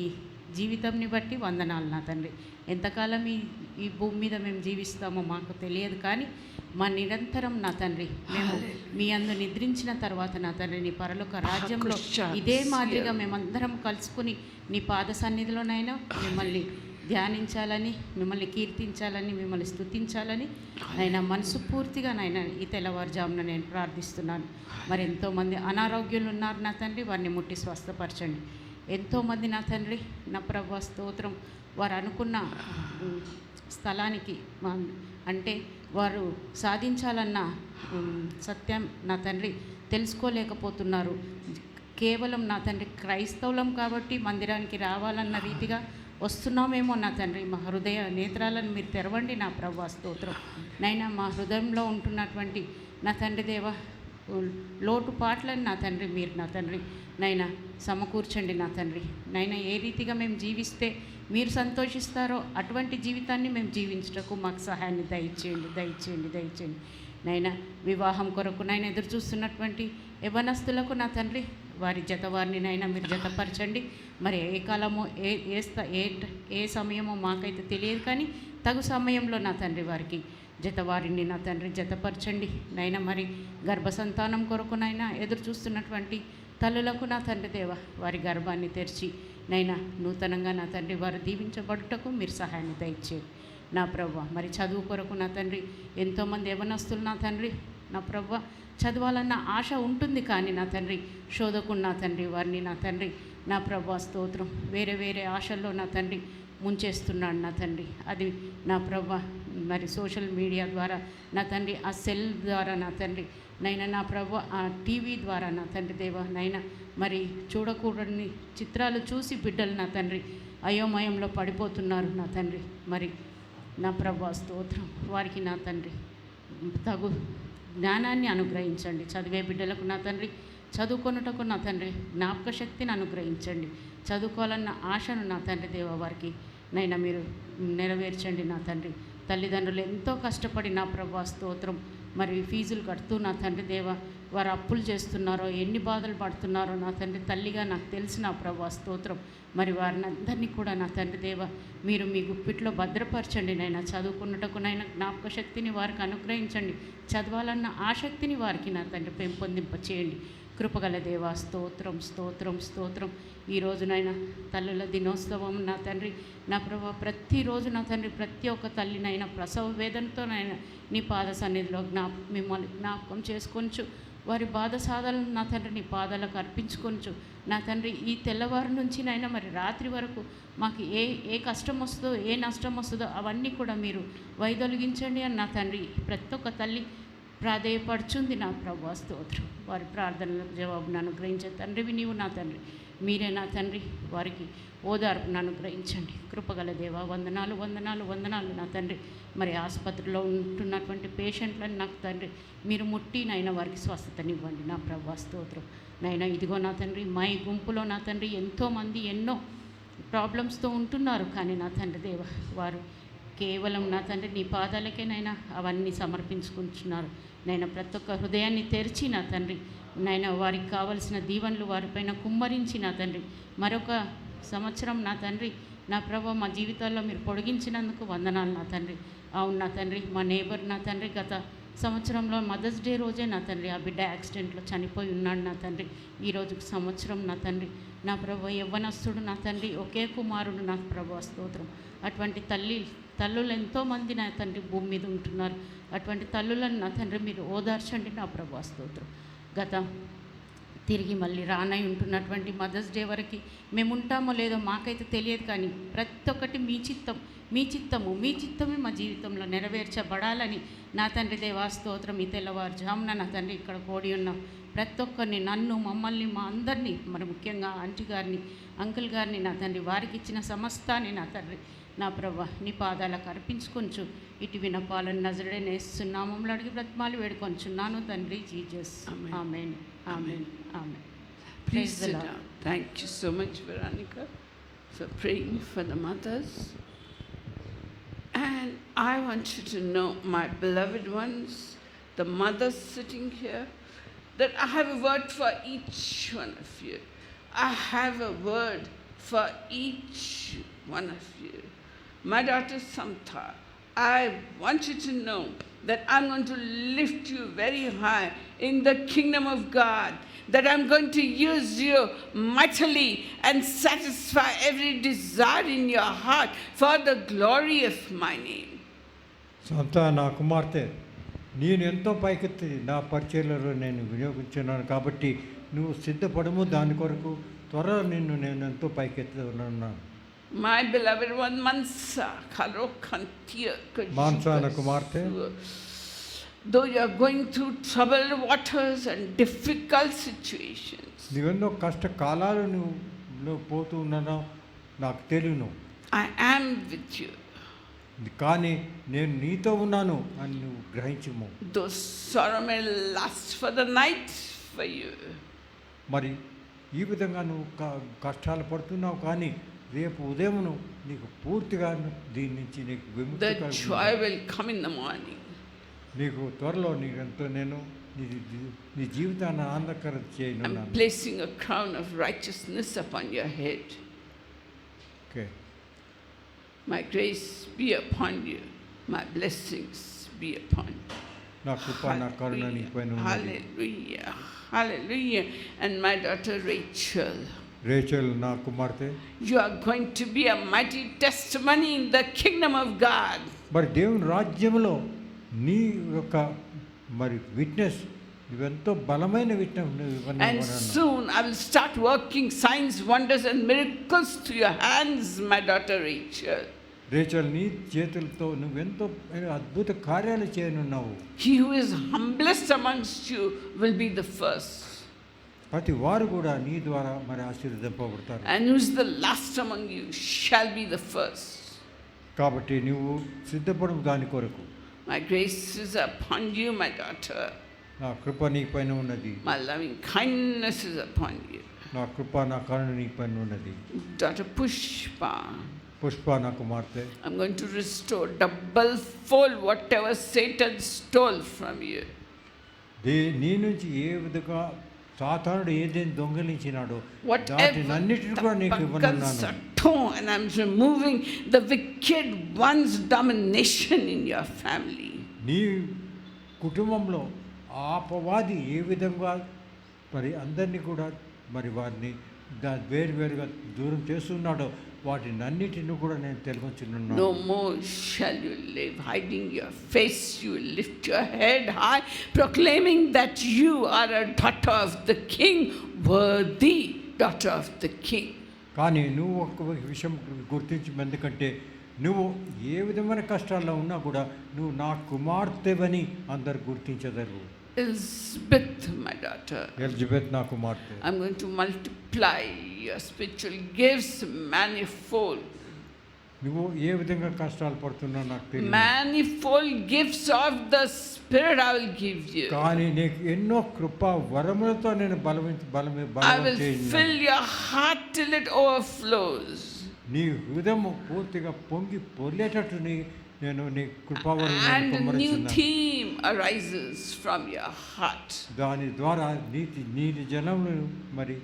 జీవితంని బట్టి వందనాలు నా తండ్రి. ఎంతకాలం ఈ భూమి మీద మేము జీవిస్తామో మాకు తెలియదు, కానీ మా నిరంతరం నా తండ్రి మేము మీ అందు నిద్రించిన తర్వాత నా తండ్రి నీ పరలోక రాజ్యంలో ఇదే మాదిరిగా మేమందరం కలుసుకుని నీ పాద సన్నిధిలోనైనా మిమ్మల్ని ధ్యానించాలని, మిమ్మల్ని కీర్తించాలని, మిమ్మల్ని స్తుతించాలని ఆయన మనసు పూర్తిగా నాయన ఈ తెల్లవారుజామున నేను ప్రార్థిస్తున్నాను. మరి ఎంతోమంది అనారోగ్యులు ఉన్నారు నా తండ్రి, వారిని ముట్టి స్వస్థపరచండి. ఎంతోమంది నా తండ్రి నా ప్రభువా స్తోత్రం వారు అనుకున్న స్థలానికి అంటే వారు సాధించాలన్న సత్యం నా తండ్రి తెలుసుకోలేకపోతున్నారు. కేవలం నా తండ్రి క్రైస్తవులం కాబట్టి మందిరానికి రావాలన్న రీతిగా వస్తున్నామేమో నా తండ్రి. మా హృదయ నేత్రాలను మీరు తెరవండి నా ప్రభువా, స్తోత్రం. నైనా మా హృదయంలో ఉంటున్నటువంటి నా తండ్రి దేవ లోటుపాట్లను నా తండ్రి మీరు నా తండ్రి నైనా సమకూర్చండి నా తండ్రి. నైనా ఏ రీతిగా మేము జీవిస్తే మీరు సంతోషిస్తారో అటువంటి జీవితాన్ని మేము జీవించటకు మాకు సహాయాన్ని దయచేయండి, దయచేయండి, దయచేయండి. నైనా వివాహం కొరకు నైనా ఎదురు చూస్తున్నటువంటి యవ్వనస్తులకు నా తండ్రి వారి జతవారిని నైనా మీరు జతపరచండి. మరి ఏ కాలమో ఏ సమయమో మాకైతే తెలియదు, కానీ తగు సమయంలో నా తండ్రి వారికి జతవారిని నా తండ్రి జతపరచండి. నైనా మరి గర్భసంతానం కొరకు నైనా ఎదురు చూస్తున్నటువంటి తల్లులకు నా తండ్రి దేవ వారి గర్భాన్ని తెరిచి నైనా నూతనంగా నా తండ్రి వారు దీవించబడుటకు మీరు సహాయాన్ని దయచేయండి నా ప్రభువ. మరి చదువు కొరకు నా తండ్రి ఎంతోమంది యవ్వనస్తులు నా తండ్రి నా ప్రభువ చదవాలన్న ఆశ ఉంటుంది, కానీ నా తండ్రి శోధకుడు నా తండ్రి వారిని నా తండ్రి నా ప్రభువ స్తోత్రం వేరే వేరే ఆశల్లో నా తండ్రి ముంచేస్తున్నాడు నా తండ్రి. అది నా ప్రభువ మరి సోషల్ మీడియా ద్వారా నా తండ్రి ఆ సెల్ ద్వారా నా తండ్రి నైనా నా ప్రభు ఆ టీవీ ద్వారా నా తండ్రి దేవ నైనా మరి చూడకూడని చిత్రాలు చూసి బిడ్డలు నా తండ్రి అయోమయంలో పడిపోతున్నారు నా తండ్రి. మరి నా ప్రభు స్తోత్రం వారికి నా తండ్రి తగు జ్ఞానాన్ని అనుగ్రహించండి. చదివే బిడ్డలకు నా తండ్రి చదువుకొనుటకు నా తండ్రి జ్ఞాపక శక్తిని అనుగ్రహించండి. చదువుకోవాలన్న ఆశను నా తండ్రి దేవ వారికి నైనా మీరు నెరవేర్చండి నా తండ్రి. తల్లిదండ్రులు ఎంతో కష్టపడి నా ప్రభు స్తోత్రం మరి ఫీజులు కడుతూ నా తండ్రి దేవ వారు అప్పులు చేస్తున్నారో ఎన్ని బాధలు పడుతున్నారో నా తండ్రి తల్లిగా నాకు తెలిసి నా ప్రభు స్తోత్రం. మరి వారిని అందరినీ కూడా నా తండ్రి దేవ మీరు మీ గుప్పిట్లో భద్రపరచండి నైనా. చదువుకున్నటకు నైనా జ్ఞాపక శక్తిని వారికి అనుగ్రహించండి. చదవాలన్న ఆసక్తిని వారికి నా తండ్రి పెంపొందింప చేయండి. కృపగల దేవా స్తోత్రం, స్తోత్రం, స్తోత్రం. ఈరోజునైనా తల్లుల దినోత్సవం నా తండ్రి నా ప్రభు ప్రతిరోజు నా తండ్రి ప్రతి ఒక్క తల్లినైనా ప్రసవ వేదనతోనైనా నీ పాద సన్నిధిలో మిమ్మల్ని జ్ఞాపకం చేసుకొంచు. వారి బాధ సాధనలు నా తండ్రి నీ పాదాలకు అర్పించుకొంచు నా తండ్రి. ఈ తెల్లవారు నుంచి నైనా మరి రాత్రి వరకు మాకు ఏ కష్టం వస్తుందో ఏ నష్టం వస్తుందో అవన్నీ కూడా మీరు వైదొలిగించండి అని నా తండ్రి ప్రతి ఒక్క తల్లి ప్రాధేయపడుచుంది నా ప్రభు స్తోత్రం. వారి ప్రార్థనలకు జవాబును అనుగ్రహించే తండ్రివి నీవు నా తండ్రి. మీరే నా తండ్రి వారికి ఓదార్పును అనుగ్రహించండి. కృపగల దేవా వందనాలు, వందనాలు, వందనాలు నా తండ్రి. మరి ఆసుపత్రిలో ఉంటున్నటువంటి పేషెంట్లను నాకు తండ్రి మీరు ముట్టి నైనా వారికి స్వస్థతనివ్వండి నా ప్రభు స్తోత్రం. నైనా ఇదిగో నా తండ్రి మా ఈ గుంపులో నా తండ్రి ఎంతోమంది ఎన్నో ప్రాబ్లమ్స్తో ఉంటున్నారు, కానీ నా తండ్రి దేవ వారు కేవలం నా తండ్రి నీ పాదాలకేనైనా అవన్నీ సమర్పించుకుంటున్నారు నైనా. ప్రతి ఒక్క హృదయాన్ని తెరిచి నా తండ్రి నైనా వారికి కావలసిన దీవెనలు వారిపైన కుమ్మరించి నా తండ్రి మరొక సంవత్సరం నా తండ్రి నా ప్రభు మా జీవితాల్లో మీరు పొడిగించినందుకు వందనాలు నా తండ్రి. అవును నా తండ్రి మా నేబర్ నా తండ్రి గత సంవత్సరంలో మదర్స్ డే రోజే నా తండ్రి ఆ బిడ్డ యాక్సిడెంట్లో చనిపోయి ఉన్నాడు నా తండ్రి. ఈరోజు సంవత్సరం నా తండ్రి నా ప్రభు యవ్వనస్తుడు నా తండ్రి ఒకే కుమారుడు నా ప్రభు స్తోత్రం. అటువంటి తల్లులు ఎంతోమంది నా తండ్రి భూమి మీద ఉంటున్నారు. అటువంటి తల్లులను నా తండ్రి మీరు ఓదార్చండి నా ప్రభు స్తోత్రం. తిరిగి మళ్ళీ రానై ఉంటున్నటువంటి మదర్స్ డే వరకు మేము ఉంటామో లేదో మాకైతే తెలియదు, కానీ ప్రతి ఒక్కటి మీ చిత్తమే మా జీవితంలో నెరవేర్చబడాలని నా తండ్రి దేవా స్తోత్రం. ఈ తెల్లవారుజామున నా తండ్రి ఇక్కడ కూడి ఉన్నాం ప్రతి ఒక్కరిని నన్ను మమ్మల్ని మా అందరినీ మరి ముఖ్యంగా ఆంటీ గారిని అంకుల్ గారిని నా తండ్రి వారికి ఇచ్చిన సమస్తాన్ని నా తండ్రి నా ప్రభు నీ పాదాలకు అర్పించుకొంచు. ఇటు వినపాలని నజరేయుడైన యేసు నామములో అడిగి బ్రతిమాలి వేడుకొంచున్నాను తండ్రి Jesus. Amen, amen, amen. Please sit down. Thank you so much, Veronica, for praying for the mothers. And I want you to know, my beloved ones, the mothers sitting here, that I have a word for each one of you. I have a word for each one of you. My daughter Samtha, I want you to know that I'm going to lift you very high in the kingdom of God, that I'm going to use you mightily and satisfy every desire in your heart for the glory of my name. సొంత నా కుమార్తె నేను ఎంతో పైకెత్తి నా పరిచర్యలో నేను వినియోగించున్నాను కాబట్టి నువ్వు సిద్ధపడము దాని కొరకు త్వరలో నేను ఎంతో పైకెత్తి ఉన్నాను. My beloved one, Mansa, Karo Kantia, మాన్సాన కుమార్తె, though you are going through troubled waters and difficult situations, నువ్వెన్నో కష్టకాలాలు నువ్వు పోతూ ఉన్నానో నాకు తెలియను, I am with you. కానీ నేను నీతో ఉన్నాను అని నువ్వు గ్రహించము. Though sorrow may last for the night for you, మరి ఈ విధంగా నువ్వు కష్టాలు పడుతున్నావు, కానీ రేపు ఉదయం నీకు పూర్తిగా దీని నుంచి నీకు విముక్తి the కలుగుతుంది. joy will come in the morning. నీకు త్వరలో నీకంతో నేను నీ జీవితాన్ని ఆనందకరం I'm చేయనున్నాను. placing a crown of righteousness upon your head. Okay, My grace be upon you. My blessings be upon you. నా కృప నా కరుణ నీ పైన ఉన్నది. Hallelujah. Hallelujah. And my daughter Rachel, Rachel నా కుమార్తె, you are going to be a mighty testimony in the kingdom of God. మరి దేవుని రాజ్యంలో నీ యొక్క మరి విట్నెస్ ఇవెంతో బలమైన witness. And soon I will start working signs, wonders and miracles through your hands, my daughter Rachel. Rachel, నీ చేతులతో నువ్వెంతో అద్భుత కార్యాలు చేయనున్నావు. He who is humblest amongst you will be the first. ప్రతి వారు కూడా నీ ద్వారా మరి ఆశీర్వదింపబడతారు. And who is the last among you shall be the first. కాబట్టి నువ్వు సిద్ధపడు దాని కొరకు. My grace is upon you, my daughter. నా కృప నీ పైన ఉన్నది. My loving kindness is upon you. నా కృప నా కరుణ నీ పైన ఉన్నది. Daughter Pushpa, పుష్ప నా కుమార్తె, I'm going to restore double fold whatever Satan stole from you. నీ నుంచి ఏ విధంగా సాతానుడు ఏదైనా దొంగిలించినాడో Whatever దాటినన్నిటిని కూడా నీకు ఇవ్వనున్నాను. and I'm removing the wicked one's domination in your family. నీ కుటుంబంలో ఆపవాది ఏ విధంగా మరి అందరినీ కూడా మరి వారిని వేరువేరుగా దూరం చేస్తున్నాడో వాటినన్నిటిని కూడా నేను తెలుసుకున్నాను. No more shall you live hiding your face. You will lift your head high, proclaiming that you are a daughter of the King, worthy daughter of the King. కానీ నువ్వు ఒక విషయం గుర్తించి, ఎందుకంటే నువ్వు ఏ విధమైన కష్టాల్లో ఉన్నా కూడా నువ్వు నా కుమార్తెవని అందరు గుర్తించదరు. Elizabeth, my daughter, ఎలిజబెత్ నా కుమార్తె, I'm going to multiply your spiritual gifts manifold. నువ్వు ఏ విధంగా కష్టాలు పడుతున్నావు నాకు తెలియదు, Manifold gifts of the Spirit I will give you. కానీ నీకు ఎన్నో కృపా వరములతో నేను I will fill your heart till it overflows. నీ హృదయం పూర్తిగా పొంగి పొర్లేటట్టు నేను నీ కృపావరం And a new theme arises from your heart. దాని ద్వారా నీటి జలమును మరి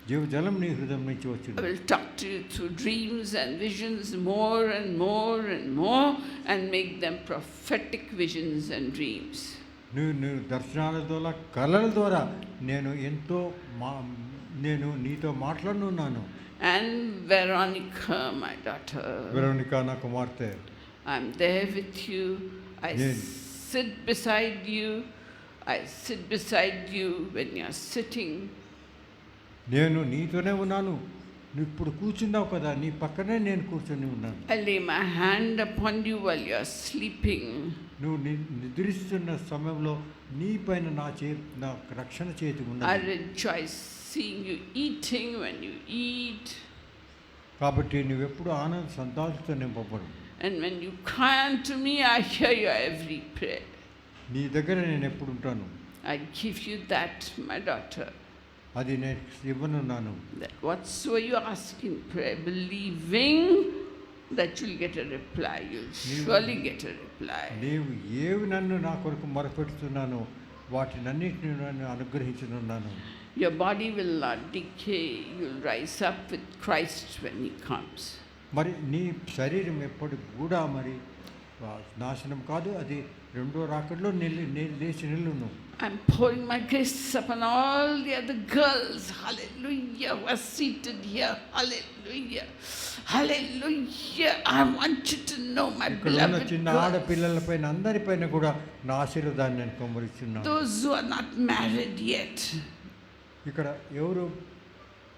జీవజలం నీ హృదయం నుంచి I వచ్చింది. will talk to you through dreams and visions more and more and more and make them prophetic visions and dreams. నువ్వు దర్శనాల ద్వారా కళల ద్వారా నేను ఎంతో నేను నీతో మాట్లాడున్నాను. And Veronica, my daughter, Veronica నా కుమార్తె, I'm there with you. I Yes. sit beside you. I sit beside you when you're sitting. నేను నీతోనే ఉన్నాను. నువ్వు ఇప్పుడు కూర్చున్నావు కదా, నీ పక్కనే నేను కూర్చొని ఉన్నాను. I lay my hand upon you while you're sleeping. నువ్వు నిద్రిస్తున్న సమయంలో నీ పైన నా రక్షణ చేతి I ఉన్నది. rejoice seeing you eating when you eat. కాబట్టి నువ్వెప్పుడు ఆనంద సంతోషంతో నింపబడు. And when you cry unto me, I hear your every prayer. నీ దగ్గర నేను ఎప్పుడు ఉంటాను. I give you that, my daughter. అది నేను ఇవ్వనున్నాను. That whatsoever you ask in prayer, believing that you'll get a reply. You'll surely get a reply. నీవు ఏవి నన్ను నా కొరకు మొరపెడుతున్నానో వాటినన్నిటిని నన్ను అనుగ్రహించనున్నాను. Your body will not decay. You'll rise up with Christ when He comes. మరి నీ శరీరం ఎప్పటికి కూడా మరి నాశనం కాదు, అది రెండో రాకడలో లేచి నిల్లును. I'm pouring my grace upon all the other girls, hallelujah, who are seated here, hallelujah, hallelujah. I want you to know, my beloved చిన్న ఆడపిల్లలపైన అందరిపైన కూడా నా ఆశీర్వాదాన్ని నేను కుమ్మరిస్తున్నాను. those who are not married yet, ఇక్కడ ఎవరు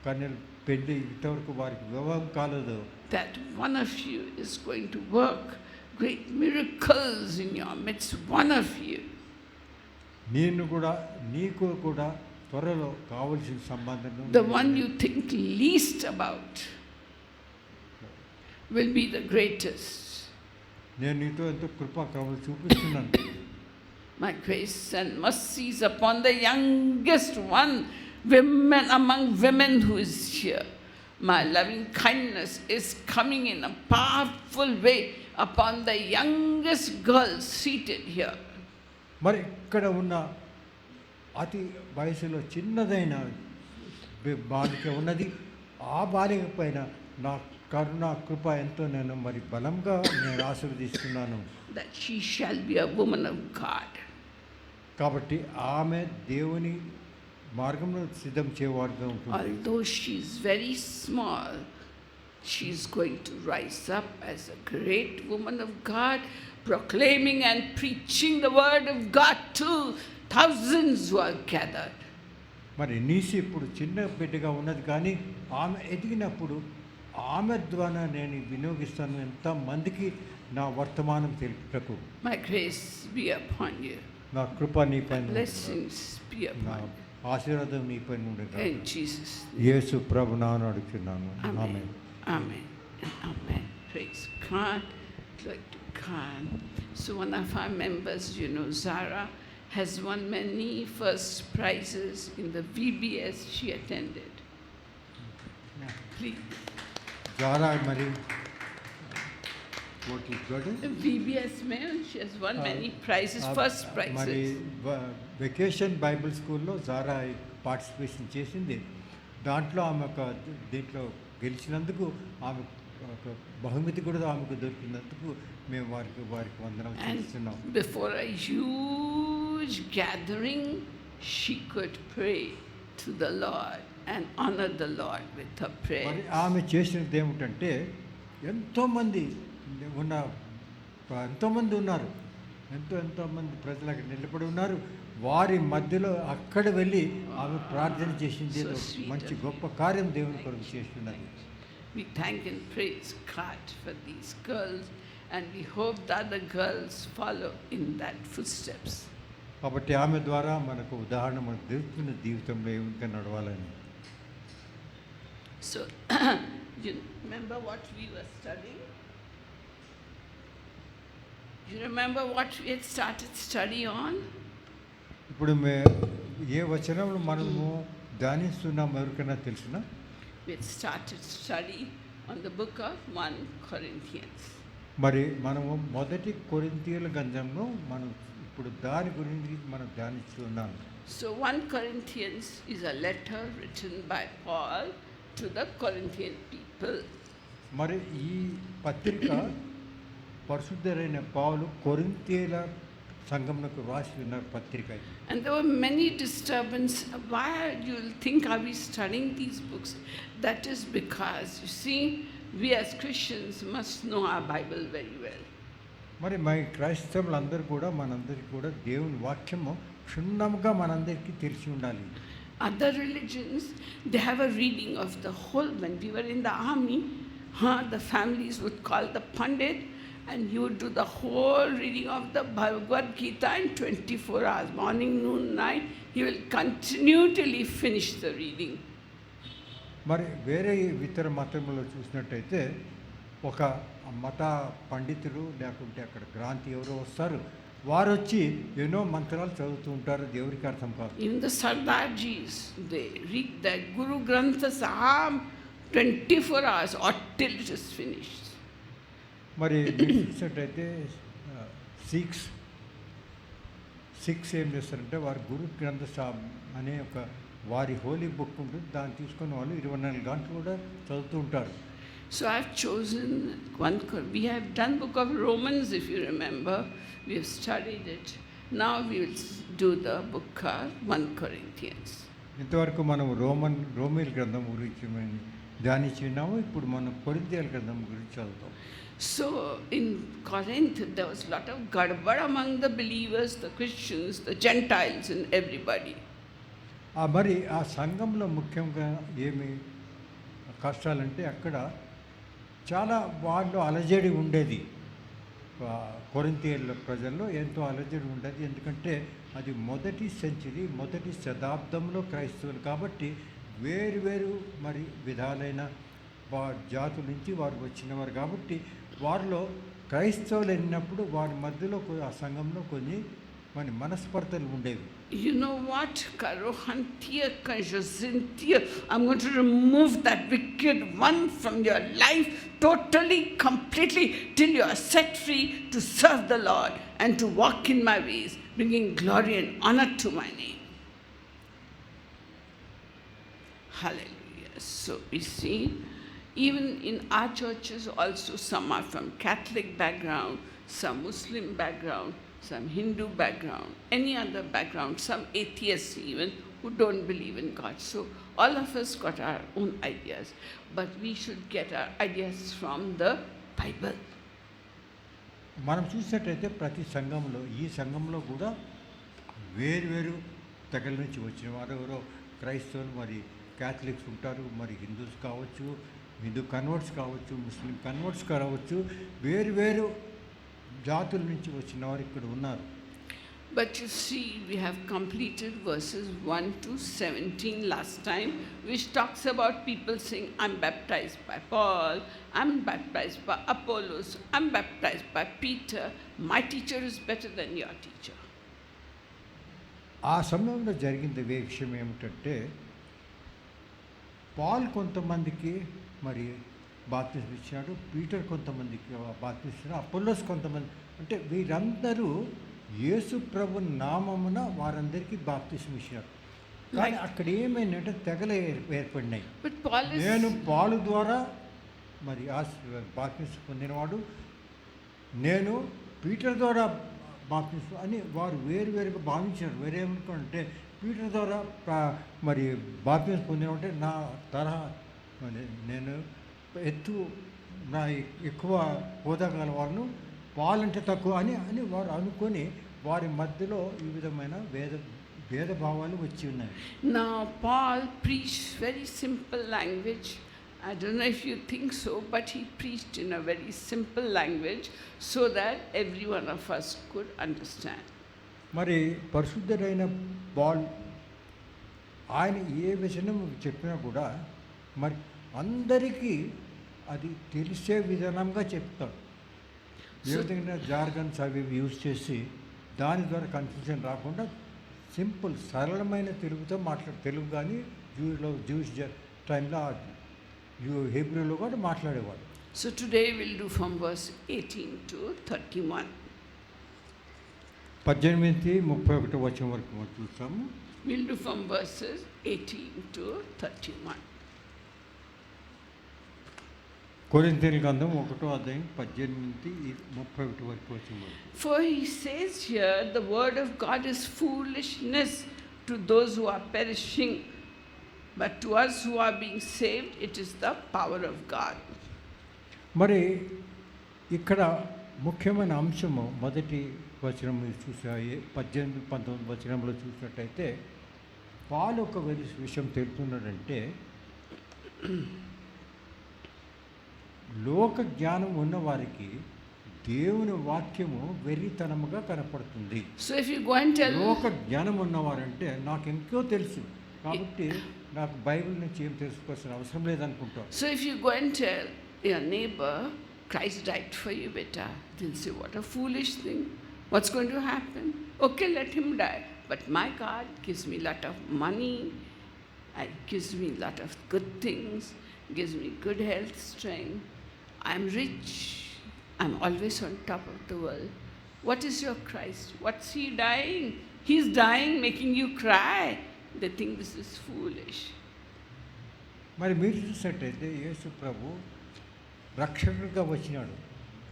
కన్యలు పెళ్ళి ఇంతవరకు వారికి వివాహం కాలేదు, that one of you is going to work great miracles in your midst, one of you. నేను కూడా నీకు కూడా త్వరలో కావలసిన సంబంధం The one you think least about will be the greatest. నేను నీతో ఎంతో కృపా కావాలి చూపిస్తున్నాను. My grace and mercies upon the youngest one, women among women who is here. My loving kindness is coming in a powerful way upon the youngest girl seated here. మరి ఇక్కడ ఉన్న అతి వయసులో చిన్నదైన బాలిక ఉన్నది, ఆ బాలిక పైన నా కరుణ కృప ఎంతో నేను మరి బలంగా నేను ఆశీర్వదిస్తున్నాను. That she shall be a woman of God. కాబట్టి ఆమె దేవుని మార్గంలో సిద్ధం చేయవాడుగా ఉంటుంది. Although she is very small, she is going to rise up as a great woman of God, proclaiming and preaching the word of God to thousands who are gathered. మరి నీసి ఇప్పుడు చిన్న బిడ్డగా ఉన్నది, కానీ ఆమె ఎదిగినప్పుడు ఆమె ద్వారా నేను వినియోగిస్తాను ఎంతమందికి నా వర్తమానం తెలుపుటకు. My grace be upon you. నా కృప నీ పైన, Blessings be నా upon you. ఆశీర్వాదం నీ పైన ఉండగా In Jesus' name. యేసు ప్రభు నామమున అడుగుతున్నాను. Amen. Amen. Amen. Amen. Praise God. Glory to God. So one of our members, Zara, has won many first prizes in the VBS she attended. Please. Zara మరి what is good? VBS male, she has won many prizes, first మరి prizes. Vacation Bible స్కూల్లో Zara participation చేసింది. దాంట్లో ఆమె ఒక దీంట్లో గెలిచినందుకు ఆమె ఒక బహుమతి కూడా ఆమెకు దొరికినందుకు మేము వారికి వందనాలు చేస్తున్నాం. And before a huge gathering, she could pray to the Lord and honor the Lord with her మరి prayers. ఆమె చేసినది ఏమిటంటే ఎంతోమంది ఉన్నారు, ఎంతోమంది ప్రజలు అక్కడ నిలబడి ఉన్నారు. వారి మధ్యలో అక్కడ వెళ్ళి ఆమె ప్రార్థన చేసింది. ఏదో మంచి గొప్ప కార్యం దేవుని కొరకు చేస్తున్నది. We thank and praise God for these girls, and we hope that the girls follow in that footsteps. కాబట్టి ఆమె ద్వారా మనకు ఉదాహరణ మన దేవుని జీవితంలో ఏమిగా నడవాలని. So, you remember what we were studying? You remember what we had started study on? ఇప్పుడు ఏ వచనంలో మనము ధ్యానిస్తున్నాం ఎవరికైనా తెలుసునా? We had started study on the book of 1 Corinthians. మరి మనము మొదటి కొరింథీయుల గ్రంథంలో మనం ఇప్పుడు దాని గురించి మనం ధ్యానిస్తున్నాం. So 1 Corinthians is a letter written by Paul to the Corinthian people. మరి ఈ పత్రిక పరిశుద్ధుడైన పౌలు కొరింథీయుల సంఘమునకు రాసి ఉన్న పత్రిక. And there were many disturbance. Why you will think are we studying these books? That is because, you see, we as Christians must know our Bible very well. మరి మా క్రైస్తవులందరూ కూడా మనందరికీ కూడా దేవుని వాక్యము క్షుణ్ణంగా మనందరికీ తెలిసి ఉండాలి. Other religions, they have a reading of the whole. When we were in the army, the families would call the Pandit, and he would do the whole reading of the Bhagavad Gita in 24 hours, morning, noon, night. He will continue till he finished the reading. మరి వేరే ఇతర మతంలో చూసినట్టయితే ఒక మత పండితులు లేకుంటే అక్కడ గ్రాంతి ఎవరో వస్తారు, వారు వచ్చి ఎన్నో మంత్రాలు చదువుతూ ఉంటారు, దేవుడికి అర్థం కాదు. Even the Sardarjis, they read the Guru Granth Sahib 24 hours or till it is finished. మరి మీరు చూసినట్టయితే సిక్స్ ఏం చేస్తారంటే వారు గురు గ్రంథ సాబ్ అనే ఒక వారి హోలీ బుక్ ఉంటుంది, దాన్ని తీసుకుని వాళ్ళు 24 గంటలు కూడా చదువుతూ ఉంటారు. So I have chosen we have done book of Romans, if you remember. We have studied it. Now we will do the book of 1 Corinthians. ఇంతవరకు మనం రోమీల గ్రంథం గురించి మనం ధ్యానించినాము. ఇప్పుడు మనం కొరింథీయుల గ్రంథం గురించి చదువుతాం. So in Corinth there was a lot of gadbad among the believers, the Christians, the Gentiles and everybody. మరి ఆ సంఘంలో ముఖ్యంగా ఏమి కష్టాలంటే అక్కడ చాలా వాళ్ళు అలజడి ఉండేది. కొరింథీయుల ప్రజల్లో ఎంతో అలజడి ఉండేది. ఎందుకంటే అది మొదటి సెంచరీ, మొదటి శతాబ్దంలో క్రైస్తవులు కాబట్టి వేరు మరి విధాలైన జాతుల నుంచి వారు వచ్చినవారు కాబట్టి వారిలో క్రైస్తవులు వెళ్ళినప్పుడు వారి మధ్యలో ఆ సంఘంలో కొన్ని మన మనస్పర్ధలు ఉండేవి. You know what? Karohantia Kanjasintia. I'm going to remove that wicked one from your life totally, completely, till you are set free to serve the Lord and to walk in my ways, bringing glory and honor to my name. Hallelujah. So we see, even in our churches also, some are from Catholic background, some Muslim background, some Hindu background, any other background, some atheists even who don't believe in God. So all of us got our own ideas, but we should get our ideas from the Bible. మనం చూసినట్టయితే ప్రతి సంఘంలో, ఈ సంఘంలో కూడా వేరు తెగల నుంచి వచ్చిన వారు ఎవరో క్రైస్తవులు, మరి క్యాథలిక్స్ ఉంటారు, మరి హిందూస్ కావచ్చు, హిందూ కన్వర్ట్స్ కావచ్చు, ముస్లిం కన్వర్ట్స్ కావచ్చు, వేరు జాతుల నుంచి వచ్చిన వారు ఇక్కడ ఉన్నారు. But you see, we have completed verses 1 to 17 last time, which talks about people saying, I'm baptized by Paul, I'm baptized by Apollos, I'm baptized by Peter, my teacher is better than your teacher. ఆ సమయంలో జరిగింది విషయం ఏమిటంటే, Paul కొంతమందికి మరి బాప్తిస్మం ఇచ్చాడు, Peter కొంతమందికి బాప్తిస్మం ఇచ్చాడు, అపోల్లోస్ కొంతమంది, అంటే వీరందరూ యేసు ప్రభు నామమున వారందరికీ బాప్తిస్మం ఇచ్చారు. కానీ అక్కడ ఏమైందంటే తెగలు ఏర్పడినాయి. నేను పాలు ద్వారా మరి బాప్తిస్మం పొందినవాడు, నేను పీటర్ ద్వారా బాప్తిస్మం అని వారు వేరుగా భావించారు. వేరేమనుకుంటే పీటర్ ద్వారా మరి బాప్తిస్మం పొందినవాడంటే నా తరహా, నేను ఎత్తు, నా ఎక్కువ హోదా గల వాళ్ళను, పాలంటే తక్కువ అని వారు అనుకొని వారి మధ్యలో ఈ విధమైన భేదభావాలు వచ్చి ఉన్నాయి. Now Paul preached very simple language. I don't know if you think so, but he preached in a very simple language so that every one of us could understand. మరి పరిశుద్ధుడైన పాల్ ఆయన ఏ విషయం చెప్పినా కూడా మరి అందరికీ అది తెలిసే విధానంగా చెప్తాడు. ఏ విధంగా జార్గన్స్ అవి యూజ్ చేసి దాని ద్వారా కన్ఫ్యూజన్ రాకుండా సింపుల్ సరళమైన తెలుగుతో తెలుగు కానీ జూయిష్ టైంలో హీబ్రూలో కూడా మాట్లాడేవాడు. So today we'll do from verse 18 to 31. 18-31 వచనం వరకు మనం చూస్తాము. We'll do from verses 18 to 31. కొరింథీయుల గ్రంథం 1:18-31 వరకు వచ్చింది. For he says here, the word of God is foolishness to those who are perishing, but to us who are being saved, it is the power of God. మరి ఇక్కడ ముఖ్యమైన అంశము మొదటి వచనం చూసా 18-19 వచనంలో చూసినట్టయితే పాలు ఒక విషయం తెలుపుతున్నాడంటే, లోక జ్ఞానం ఉన్న వారికి దేవుని వాక్యము వెర్రితనముగా కనపడుతుంది. So if you go and tell, లోక జ్ఞానం ఉన్నవారంటే నాకు ఎంతో తెలుసు కాబట్టి నాకు బైబిల్ నుంచి ఏం తెలుసుకోవాల్సిన అవసరం లేదనుకుంటారు. So if you go and tell your neighbor, Christ died for you, beta, they'll say, what a foolish thing. What's going to happen? Okay, let him die. But my God gives me a lot of money, gives me a lot of good things, gives me good health, strength. I'm rich. I'm always on top of the world. What is your Christ? What's he dying? He's dying, making you cry. They think this is foolish. మరి మీరు చూసినట్టయితే యేసు ప్రభు రక్షకుడిగా వచ్చినాడు,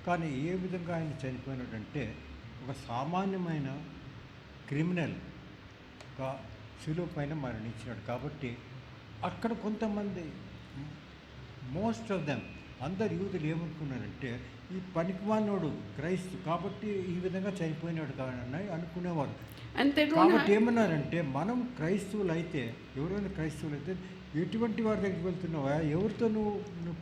కానీ ఏ విధంగా ఆయన చనిపోయినాడంటే ఒక సామాన్యమైన క్రిమినల్గా శిలువ పైన మరణించినాడు. కాబట్టి అక్కడ కొంతమంది, మోస్ట్ ఆఫ్ దెమ్, అందరు యూదులు ఏమనుకున్నారంటే ఈ పనికిమాలినోడు క్రైస్తు కాబట్టి ఈ విధంగా చనిపోయినాడు కానీ అనుకునేవారు. కాబట్టి ఏమన్నారంటే మనం క్రైస్తవులు అయితే, ఎవరైనా క్రైస్తవులు అయితే ఎటువంటి వారి దగ్గరికి వెళ్తున్నావా, ఎవరితో నువ్వు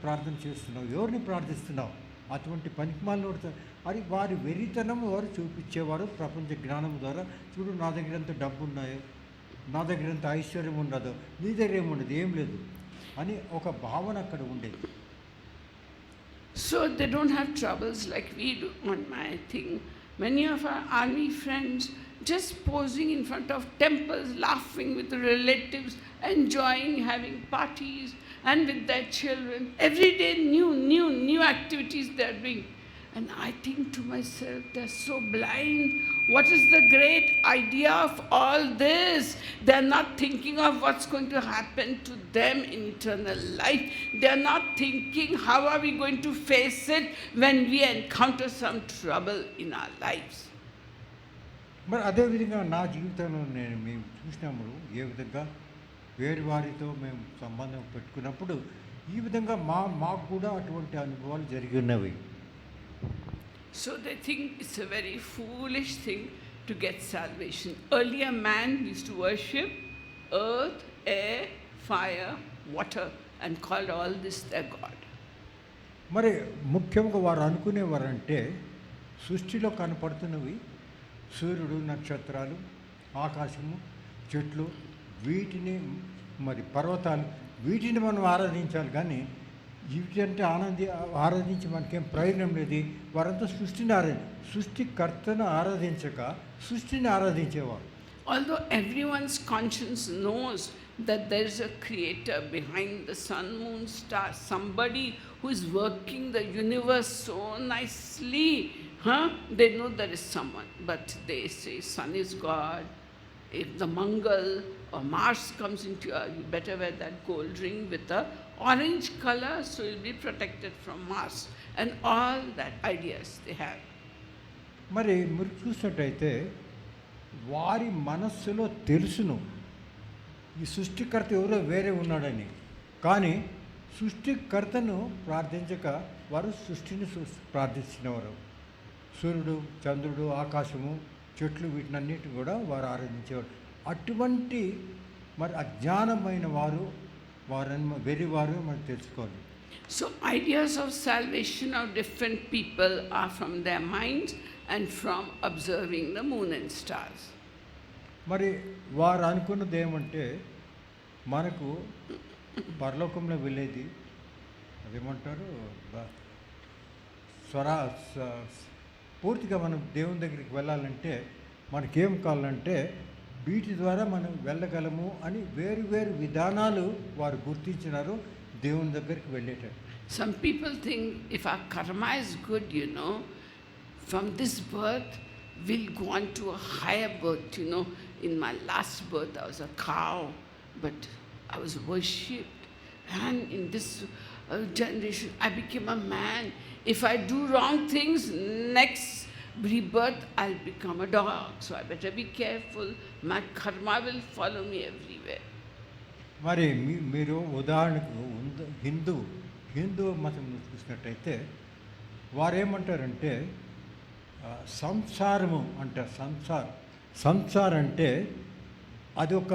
ప్రార్థన చేస్తున్నావు, ఎవరిని ప్రార్థిస్తున్నావు? అటువంటి పనికిమాలిన అది వారి వెరితనం వారు చూపించేవారు ప్రపంచ జ్ఞానం ద్వారా. చూడు, నా దగ్గర ఎంత డబ్బు ఉన్నాయో, నా దగ్గర ఎంత ఐశ్వర్యం ఉండదో, నీ దగ్గర ఏముండదు, ఏం లేదు అని ఒక భావన అక్కడ ఉండేది. So they don't have troubles like we do on my thing. Many of our army friends just posing in front of temples, laughing with the relatives, enjoying, having parties, and with their children. Every day new activities they are doing. And I think to myself, they're so blind. What is the great idea of all this? They're not thinking of what's going to happen to them in eternal life. They're not thinking how are we going to face it when we encounter some trouble in our lives. మరి అదేవిధంగా నా జీవితంలో మేము చూసినాము ఏ విధంగా వేరు వారితో మేము సంబంధం పెట్టుకున్నప్పుడు ఈ విధంగా మాకు కూడా అటువంటి అనుభవాలు జరిగి ఉన్నవి. So they think it's a very foolish thing to get salvation. Earlier man used to worship earth, air, fire, water and called all this their God. మరి ముఖ్యంగా వారు అనుకునేవారంటే సృష్టిలో కనపడుతున్నవి సూర్యుడు, నక్షత్రాలు, ఆకాశము, చెట్లు, వీటిని మరి పర్వతాలు, వీటిని మనం ఆరాధించాలి. కానీ వీటంటే ఆరాధించి మనకేం ప్రయోజనం లేదు. వారంతా సృష్టికర్తను ఆరాధించక సృష్టిని ఆరాధించేవారు. Although everyone's conscience knows that there is a creator behind the sun, moon, stars, somebody who is working the universe so nicely, they know there is someone. But they say sun is God. If the Mangal or Mars comes into you better wear that gold ring with a orange color so you'll be protected from Mars, and all that ideas they have. మరి మీరు చూసినట్టయితే వారి మనస్సులో తెలుసును ఈ సృష్టికర్త ఎవరో వేరే ఉన్నాడని. కానీ సృష్టికర్తను ప్రార్థించక వారు సృష్టిని ప్రార్థించినవారు. సూర్యుడు, చంద్రుడు, ఆకాశము, చెట్లు, వీటినన్నిటి కూడా వారు ఆరాధించేవారు. అటువంటి మరి అజ్ఞానమైన వారు వెరివారు మనం తెలుసుకోవాలి. So ideas of salvation of different people are from their minds and from observing the moon and stars. మరి వారు అనుకున్నది ఏమంటే మనకు పరలోకంలో వెళ్ళేది అదేమంటారు పూర్తిగా మనం దేవుని దగ్గరికి వెళ్ళాలంటే మనకేం కావాలంటే వీటి ద్వారా మనం వెళ్ళగలము అని వేరు వేరు విధానాలు వారు గుర్తించినారు దేవుని దగ్గరికి వెళ్ళేటట్టు. Some people think if our karma is good, from this birth we'll go on to a higher birth. In my last birth I was a cow, but I was worshipped, and in this generation I became a man. If I do wrong things, next rebirth I'll become a dog, so I better be careful. My karma will follow me everywhere. మరి మీరు ఉదాహరణకు హిందూ మతం చూసినట్టయితే వారేమంటారంటే సంసారము అంటారు. సంసారం అంటే అది ఒక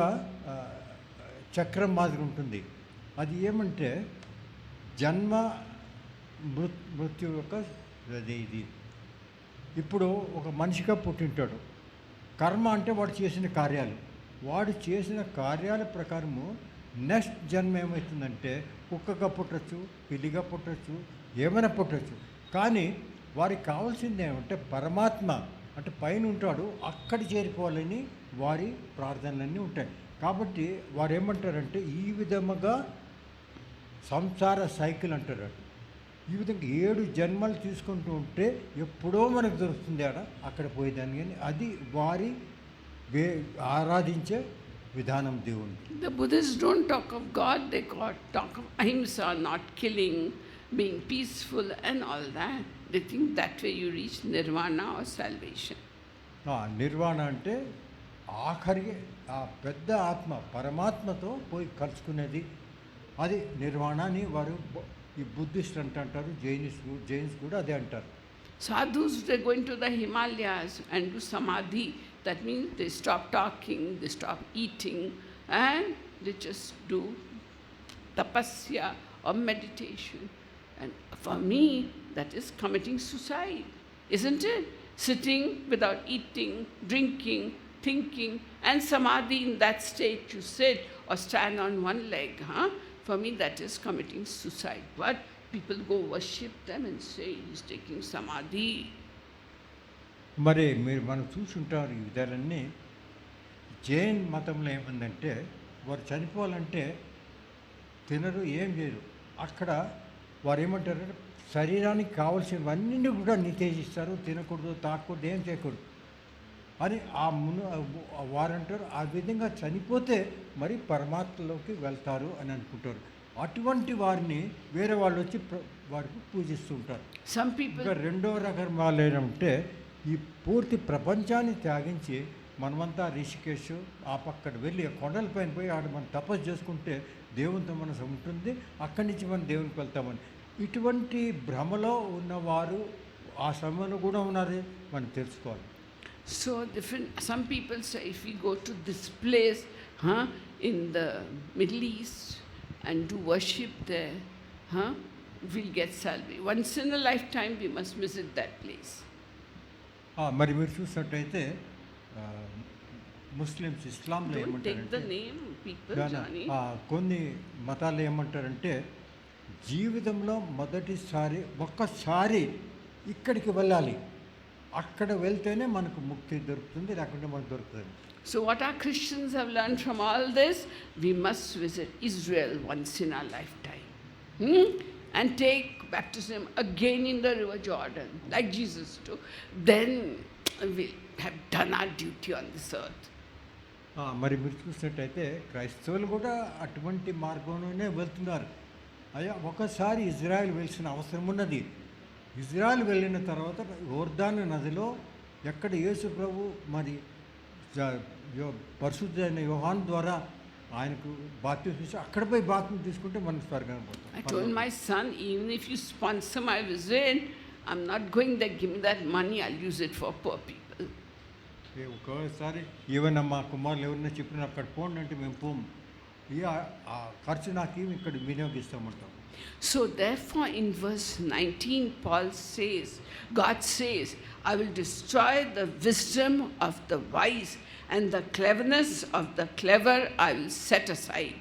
చక్రం మాదిరి ఉంటుంది. అది ఏమంటే జన్మ మృత్యు యొక్క ఇది. ఇప్పుడు ఒక మనిషిగా పుట్టింటాడు. కర్మ అంటే వాడు చేసిన కార్యాలు. వాడు చేసిన కార్యాల ప్రకారము నెక్స్ట్ జన్మ ఏమవుతుందంటే కుక్కగా పుట్టచ్చు, పిల్లిగా పుట్టచ్చు, ఏమైనా పుట్టచ్చు. కానీ వారికి కావాల్సింది ఏమంటే పరమాత్మ అంటే పైన ఉంటాడు, అక్కడ చేరిపోవాలని వారి ప్రార్థనలన్నీ ఉంటాయి. కాబట్టి వారు ఏమంటారంటే ఈ విధముగా సంసార సైకిల్ అంటారు. ఈ విధంగా 7 జన్మలు తీసుకుంటూ ఉంటే ఎప్పుడో మనకు దొరుకుతుంది అక్కడ పోయేదాన్ని. కానీ అది వారి ఆరాధించే విధానం దేవుని. The Buddhists don't talk of God, they talk of ahimsa, not killing, being peaceful and all that. They think that way you reach nirvana or salvation. నిర్వాణ అంటే ఆఖరి ఆ పెద్ద ఆత్మ పరమాత్మతో పోయి కలుసుకునేది, అది నిర్వాణ అని వారు ఈ బుద్ధిస్ట్ అంటారు. జైన్స్ కూడా అదే అంటారు. Sadhus, they go into the Himalayas and do samadhi. That means they stop talking, they stop eating, and they just do tapasya or meditation. And for me, that is committing suicide, isn't it? Sitting without eating, drinking, thinking, and samadhi in that state you sit or stand on one leg. For me, that is committing suicide. But people go worship them and say he's taking samadhi. మరి మీరు మనం చూసుంటారు ఈ విధాలన్నీ. జైన్ మతంలో ఏముందంటే వారు చనిపోవాలంటే తినరు, ఏం చేయరు. అక్కడ వారు ఏమంటారంటే శరీరానికి కావాల్సినవన్నీ కూడా నిషేధిస్తారు, తినకూడదు, తాకూడదు, ఏం చేయకూడదు అని వారంటారు. ఆ విధంగా చనిపోతే మరి పరమాత్మలోకి వెళ్తారు అని అనుకుంటారు. అటువంటి వారిని వేరే వాళ్ళు వచ్చి వారికి పూజిస్తూ ఉంటారు. ఇంకా రెండో రకం వాళ్ళు ఏంటంటే ఈ పూర్తి ప్రపంచాన్ని త్యాగించి మనమంతా రిషికేశ్ ఆ పక్కన వెళ్ళి కొండలపైన పోయి ఆడ మనం తపస్సు చేసుకుంటే దేవునితో మనసు ఉంటుంది, అక్కడి నుంచి మనం దేవునికి వెళ్తామని ఇటువంటి భ్రమలో ఉన్నవారు ఆ సమయంలో కూడా ఉన్నారు, మనం తెలుసుకోవాలి. So some people say if we go to this place in the Middle East and do worship there, we'll get salvation. Once in a lifetime we must visit that place. మరి మీరు చూసినట్టయితే ముస్లిమ్స్ ఇస్లాంలో ఏమంటారంటే కొన్ని మతాలు ఏమంటారంటే జీవితంలో మొదటిసారి ఒక్కసారి ఇక్కడికి వెళ్ళాలి, అక్కడ వెళ్తేనే మనకు ముక్తి దొరుకుతుంది, లేకుంటే మనకు దొరుకుతుంది. So what our Christians have learned from all this, we must visit Israel once in our lifetime and take baptism again in the river Jordan like Jesus do. Then we'll have done our duty on this earth. మరి మీరు చూసినట్టయితే క్రైస్తవులు కూడా అటువంటి మార్గంలోనే వెళ్తున్నారు. అయ్యా ఒకసారి ఇజ్రాయెల్ వెళ్ళిన అవసరం ఉన్నది. ఇజ్రాయెల్ వెళ్ళిన తర్వాత యోర్దాను నదిలో ఎక్కడ యేసు ప్రభు మరి పరిశుద్ధైన యోహాను ద్వారా ఆయనకు బాప్తిసం ఇచ్చి అక్కడ పోయి బాప్తిసం తీసుకుంటే మనకు స్వర్గానికి పోతాం. I told my son, even if you sponsor my visit, I'm not going there, give me that money, I'll use it for poor people. ఒక్కోసారి ఏమైనా మా కుమారులు ఎవరైనా చెప్పిన అక్కడ పోండి అంటే మేము పోము, ఆ ఖర్చు నాకు ఇక్కడ వినియోగిస్తామంటాం. So therefore in verse 19 Paul says, God says, I will destroy the wisdom of the wise and the cleverness of the clever I will set aside.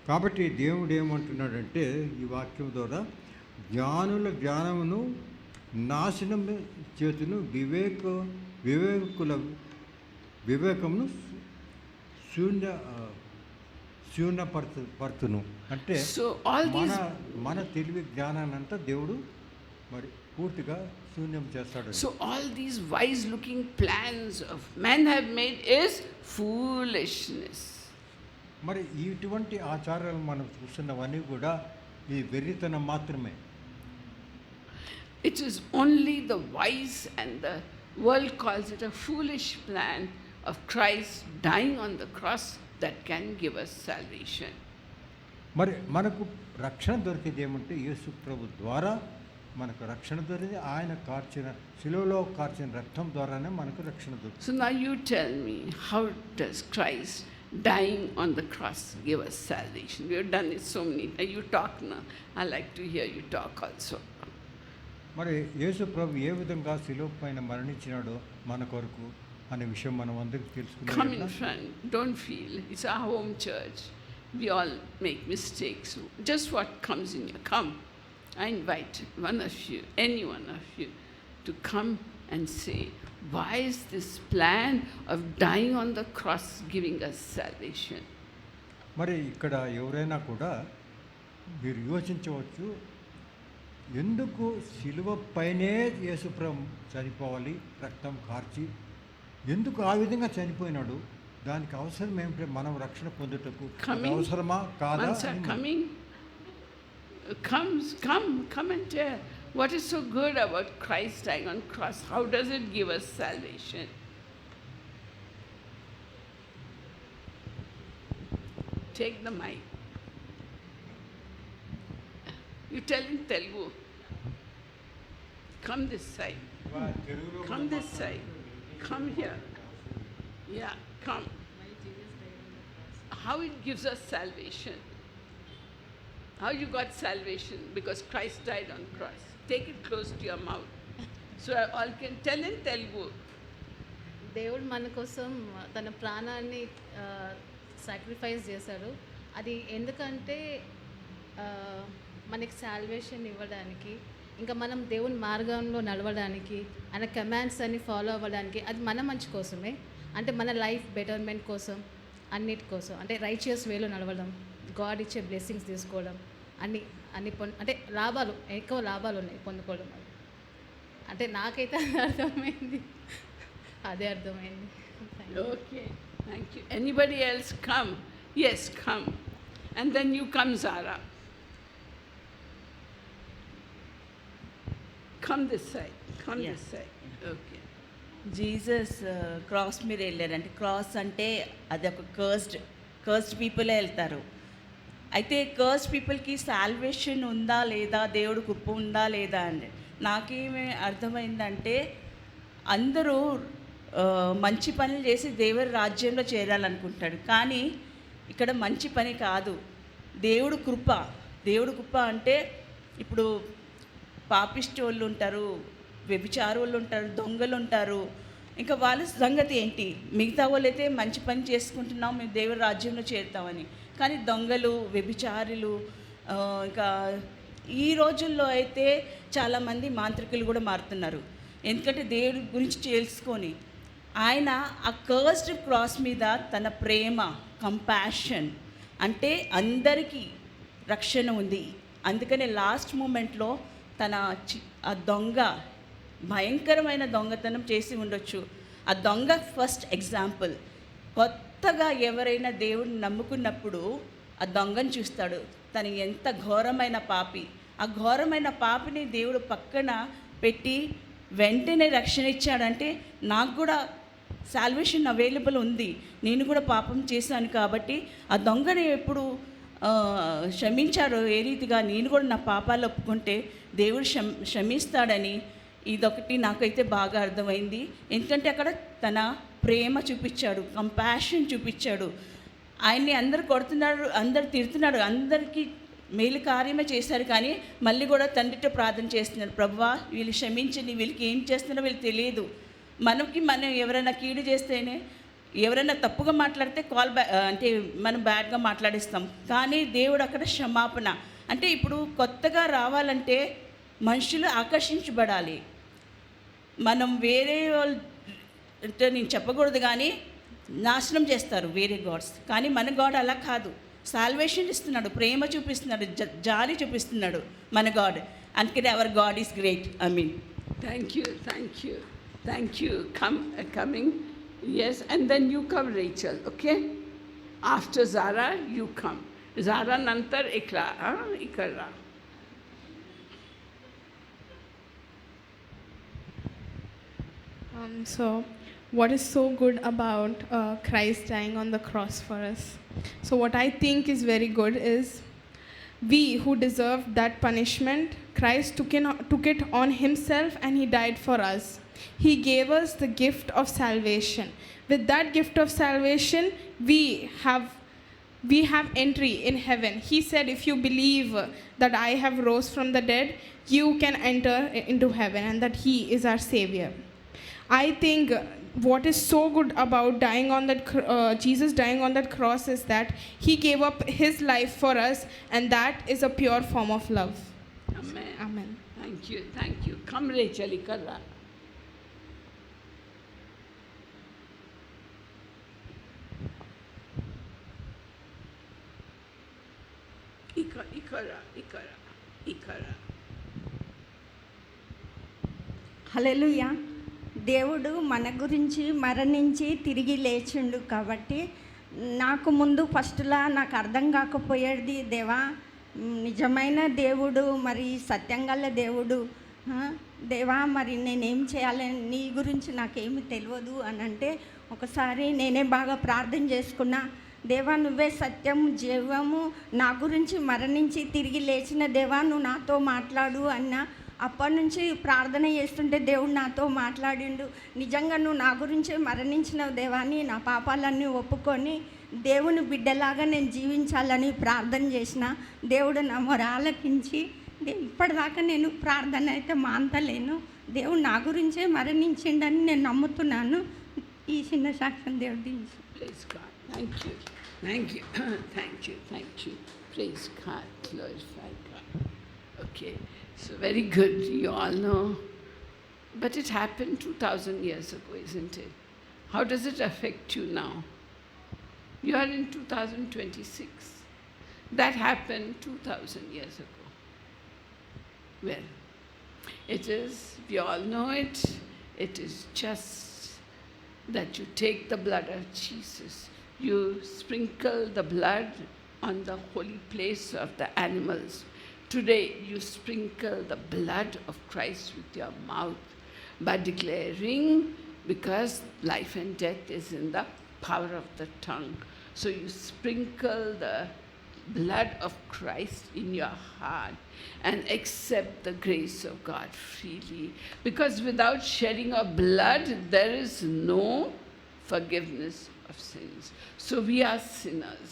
కాబట్టి దేవుడు ఏమంటున్నాడంటే ఈ వాక్యం ద్వారా జ్ఞానుల జ్ఞానమును నాశనం చేతును వివేకుల వివేకమును శూన్యపరచును అంటే మన తెలివి జ్ఞానాన్ని అంతా దేవుడు మరి పూర్తిగా శూన్యం చేస్తాడు. So all these wise looking plans of men have made is foolishness. మరి ఇటువంటి ఆచారాలు మనం చూస్తున్నవన్నీ కూడా ఈ వెర్రితనం మాత్రమే. It is only the wise, and the world calls it a foolish plan of Christ dying on the cross that can give us salvation. మరి మనకు రక్షణ దొరికేది ఏమంటే యేసు ప్రభు ద్వారా మనకు రక్షణ దొరికింది. ఆయన కార్చిన శిలువలో కార్చిన రక్తం ద్వారానే మనకు రక్షణ దొరికింది. So now you tell me, how does Christ dying on the cross give us salvation? We have done it so many. You talk now. I like to hear you talk also. మరి యేసు ప్రభు ఏ విధంగా శిలువ పైన మరణించినాడో మన కొరకు అనే విషయం మనం అందరికీ తెలుసుకున్నాం. Come in front. Don't feel. It's our home church. We all make mistakes. Just what comes in you. Come. I invite one of you, any one of you, to come and say, why is this plan of dying on the cross giving us salvation? మరి ఇక్కడ ఎవరైనా కూడా మీరు యోచించవచ్చు, ఎందుకు శిలువ పైనే యేసుప్రభు చనిపోవాలి, రక్తం కార్చి ఎందుకు ఆ విధంగా చనిపోయినాడు, దానికి అవసరం ఏమిటంటే మనం రక్షణ పొందుటకు అవసరమా కాదా? Come and tell what is so good about Christ dying on cross. How does it give us salvation? Take the mic. You tell in Telugu. Come this side. Come this side. Come here. Yeah, come. How it gives us salvation? How you got salvation? Because Christ died on cross. Take it close to your mouth. So all can tell in Telugu. దేవుడు మన కోసం తన ప్రాణాన్ని sacrifice చేశాడు. అది ఎందుకంటే మనకి salvation ఇవ్వడానికి, ఇంకా మనం దేవుని మార్గంలో నడవడానికి, ఆయన కమాండ్స్ అన్ని ఫాలో అవ్వడానికి. అది మన మంచి కోసమే, అంటే మన లైఫ్ బెటర్మెంట్ కోసం, అన్నిటి కోసం, అంటే రైచియస్ వేలో నడవడం, గాడ్ ఇచ్చే బ్లెస్సింగ్స్ తీసుకోవడం, అన్ని అంటే లాభాలు, ఎక్కువ లాభాలు ఉన్నాయి పొందుకోవడం. అంటే నాకైతే అర్థమైంది, అదే అర్థమైంది. Okay, thank you. Anybody else come? Yes, come. And then you come, Zara. Come this side. Come Yeah. this side. Okay. Jesus cross మీద వెళ్ళారు. అంటే క్రాస్ అంటే అది ఒక కర్స్డ్ పీపులే వెళ్తారు. అయితే కర్స్డ్ పీపుల్కి సాల్వేషన్ ఉందా లేదా, దేవుడు కృప ఉందా లేదా అని నాకేమి అర్థమైందంటే, అందరూ మంచి పనులు చేసి దేవుడి రాజ్యంలో చేరాలనుకుంటాడు. కానీ ఇక్కడ మంచి పని కాదు, దేవుడు కృప అంటే ఇప్పుడు పాపిష్టి వాళ్ళు ఉంటారు, వ్యభిచారు వాళ్ళు ఉంటారు, దొంగలు ఉంటారు. ఇంకా వాళ్ళ సంగతి ఏంటి? మిగతా వాళ్ళు అయితే మంచి పని చేసుకుంటున్నాం, మేము దేవుడి రాజ్యంలో చేరుతామని. కానీ దొంగలు, వ్యభిచారులు, ఇంకా ఈ రోజుల్లో అయితే చాలామంది మాంత్రికులు కూడా మారుతున్నారు. ఎందుకంటే దేవుడి గురించి తెలుసుకొని ఆయన ఆ కర్స్డ్ క్రాస్ మీద తన ప్రేమ, కంపాషన్, అంటే అందరికీ రక్షణ ఉంది. అందుకనే లాస్ట్ మూమెంట్లో తన ఆ దొంగ భయంకరమైన దొంగతనం చేసి ఉండొచ్చు. ఆ దొంగ ఫస్ట్ ఎగ్జాంపుల్. కొత్తగా ఎవరైనా దేవుడిని నమ్ముకున్నప్పుడు ఆ దొంగను చూస్తాడు, తను ఎంత ఘోరమైన పాపి. ఆ ఘోరమైన పాపిని దేవుడు పక్కన పెట్టి వెంటనే రక్షణ ఇచ్చాడంటే, నాకు కూడా సాల్వేషన్ అవైలబుల్ ఉంది, నేను కూడా పాపం చేశాను కాబట్టి ఆ దొంగని ఎప్పుడు క్షమించారో ఏ రీతిగా నేను కూడా నా పాపాలు ఒప్పుకుంటే దేవుడు క్షమిస్తాడని ఇదొకటి నాకైతే బాగా అర్థమైంది. ఎందుకంటే అక్కడ తన ప్రేమ చూపించాడు, కంపాషన్ చూపించాడు. ఆయన్ని అందరు కొడుతున్నాడు, అందరు తిడుతున్నాడు, అందరికీ మేలు కార్యమే చేశారు. కానీ మళ్ళీ కూడా తండ్రితో ప్రార్థన చేస్తున్నారు, ప్రభువా వీళ్ళు క్షమించండి, వీళ్ళకి ఏం చేస్తున్నారో వీళ్ళు తెలియదు. మనం ఎవరైనా కీడు చేస్తేనే, ఎవరైనా తప్పుగా మాట్లాడితే అంటే మనం బ్యాడ్గా మాట్లాడిస్తాం. కానీ దేవుడు అక్కడ క్షమాపణ. అంటే ఇప్పుడు కొత్తగా రావాలంటే మనుషులు ఆకర్షించబడాలి. మనం వేరే వాళ్ళు అంటే నేను చెప్పకూడదు కానీ నాశనం చేస్తారు వేరే గాడ్స్. కానీ మన గాడ్ అలా కాదు, సాల్వేషన్ ఇస్తున్నాడు, ప్రేమ చూపిస్తున్నాడు, జాలి చూపిస్తున్నాడు మన గాడ్. అందుకని hour God is great. I mean Thank you. Coming. Yes, and then you come, Rachel, okay? After Zara, you come. Zara nantar Ikra. So, what is so good about Christ dying on the cross for us? So, what I think is very good is we who deserved that punishment, Christ took it on himself and he died for us. He gave us the gift of salvation. With that gift of salvation, we have entry in heaven. He said, if you believe that I have rose from the dead, you can enter into heaven, and that he is our savior. I think what is so good about Jesus dying on that cross is that he gave up his life for us, and that is a pure form of love. Amen. Amen. Thank you. Come, Rachel, Ikra. Ikara. హల్లెలూయా. దేవుడు మన గురించి మరణించి తిరిగి లేచిండు కాబట్టి నాకు ముందు ఫస్ట్లా నాకు అర్థం కాకపోయేది, దేవా నిజమైన దేవుడు, మరి సత్యంగల దేవుడు, దేవా మరి నేనేం చేయాలి, నీ గురించి నాకేమి తెలియదు అని అంటే ఒకసారి నేనే బాగా ప్రార్థన చేసుకున్నా. దేవా నువ్వే సత్యం జీవము, నా గురించి మరణించి తిరిగి లేచిన దేవా నువ్వు నాతో మాట్లాడు అన్న. అప్పటి నుంచి ప్రార్థన చేస్తుంటే దేవుడు నాతో మాట్లాడిండు. నిజంగా నువ్వు నా గురించి మరణించిన దేవాని, నా పాపాలన్నీ ఒప్పుకొని దేవుని బిడ్డలాగా నేను జీవించాలని ప్రార్థన చేసిన దేవుడు నా మొర ఆలకించి ఇప్పటిదాకా నేను ప్రార్థన అయితే మాంతలేను. దేవుడు నా గురించే మరణించిండని నేను నమ్ముతున్నాను. ఈ చిన్న సాక్ష్యం దేవుడు దించి. Praise God. Thank you. Thank you. Thank you. Thank you. Praise God. Glorify God. Okay. So very good. You all know. But it happened 2,000 years ago, isn't it? How does it affect you now? You are in 2026. That happened 2,000 years ago. Well, it is, we all know it, it is just that you take the blood of Jesus, you sprinkle the blood on the holy place of the animals. Today, you sprinkle the blood of Christ with your mouth by declaring, because life and death is in the power of the tongue. So you sprinkle the blood of Christ in your heart and accept the grace of God freely. Because without shedding of blood, there is no forgiveness of sins. So we are sinners.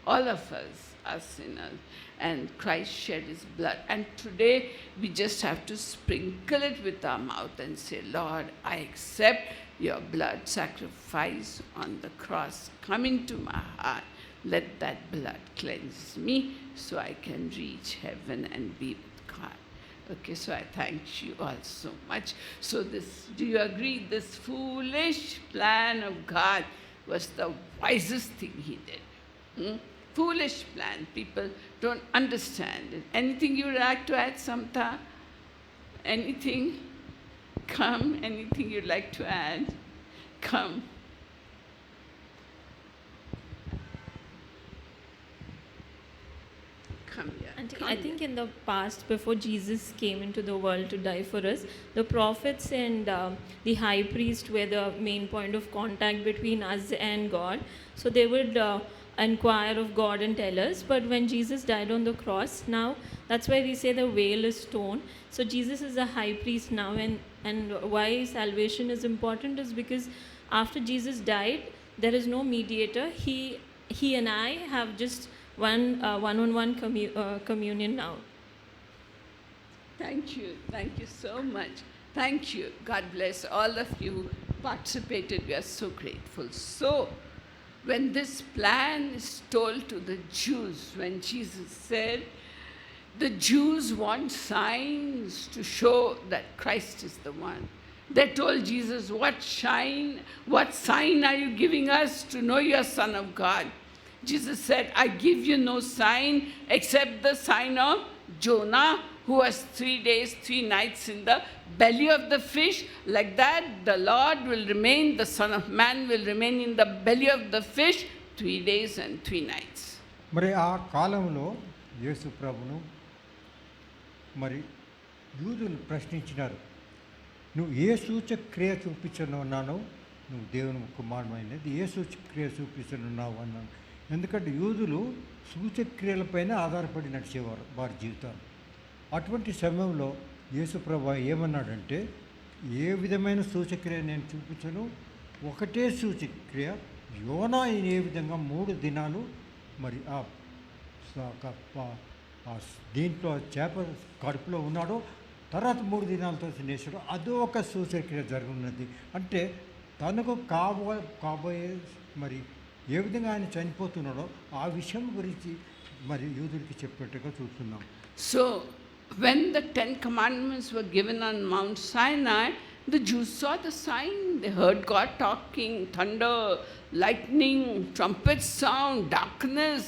All of us are sinners. And Christ shed his blood. And today we just have to sprinkle it with our mouth and say, Lord, I accept your blood sacrifice on the cross. Come into my heart. Let that blood cleanse me so I can reach heaven and be with God. Okay, so I thank you all so much. So this, do you agree, this foolish plan of God was the wisest thing he did? Foolish plan. People don't understand it. Anything you would like to add, Samta? Anything? Come. Anything you'd like to add? Come. Come here. And Come I think in the past, before Jesus came into the world to die for us, the prophets and the high priest were the main point of contact between us and God. So they would inquire of God and tell us. But when Jesus died on the cross, now that's why we say the veil is torn. So Jesus is a high priest now, and why salvation is important is because after Jesus died, there is no mediator. He and I have just one-on-one communion now. Thank you. Thank you so much. Thank you. God bless all of you who participated. We are so grateful. So, when this plan is told to the Jews, when Jesus said, the Jews want signs to show that Christ is the one. They told Jesus, what sign are you giving us to know you are Son of God? Jesus said, I give you no sign except the sign of Jonah, who was 3 days, 3 nights in the belly of the fish. Like that, the Lord will remain, the Son of Man will remain in the belly of the fish 3 days and 3 nights. మరి ఆ కాలంలో యేసు ప్రభును మరి యూదులు ప్రశ్నించినారు, నువ్వు ఏ సూచక్రియ చూపించనున్నావు, నువ్వు దేవుని కుమారుడైనది ఏ సూచక్రియ చూపించనున్నావు అన్నాను. ఎందుకంటే యూదులు సూచక్రియలపైన ఆధారపడి నడిచేవారు వారి జీవితాలు. అటువంటి సమయంలో యేసుప్రభు ఏమన్నాడంటే, ఏ విధమైన సూచక్రియ నేను చూపించను, ఒకటే సూచక్రియ, యోనా ఏ విధంగా 3 దినాలు మరి దీంట్లో చేప కడుపులో ఉన్నాడో తర్వాత 3 దినాలతో తినేసాడు, అదో ఒక సూచక్రియ జరుగున్నది. అంటే తనకు కాబోయే మరి ఏ విధంగా ఆయన చనిపోతున్నాడో ఆ విషయం గురించి మరి యూదులకి చెప్పేట్టుగా చూస్తున్నాం. So, when the 10 commandments were given on Mount Sinai, the Jews saw the sign. They heard God talking, thunder, lightning, trumpet sound, darkness,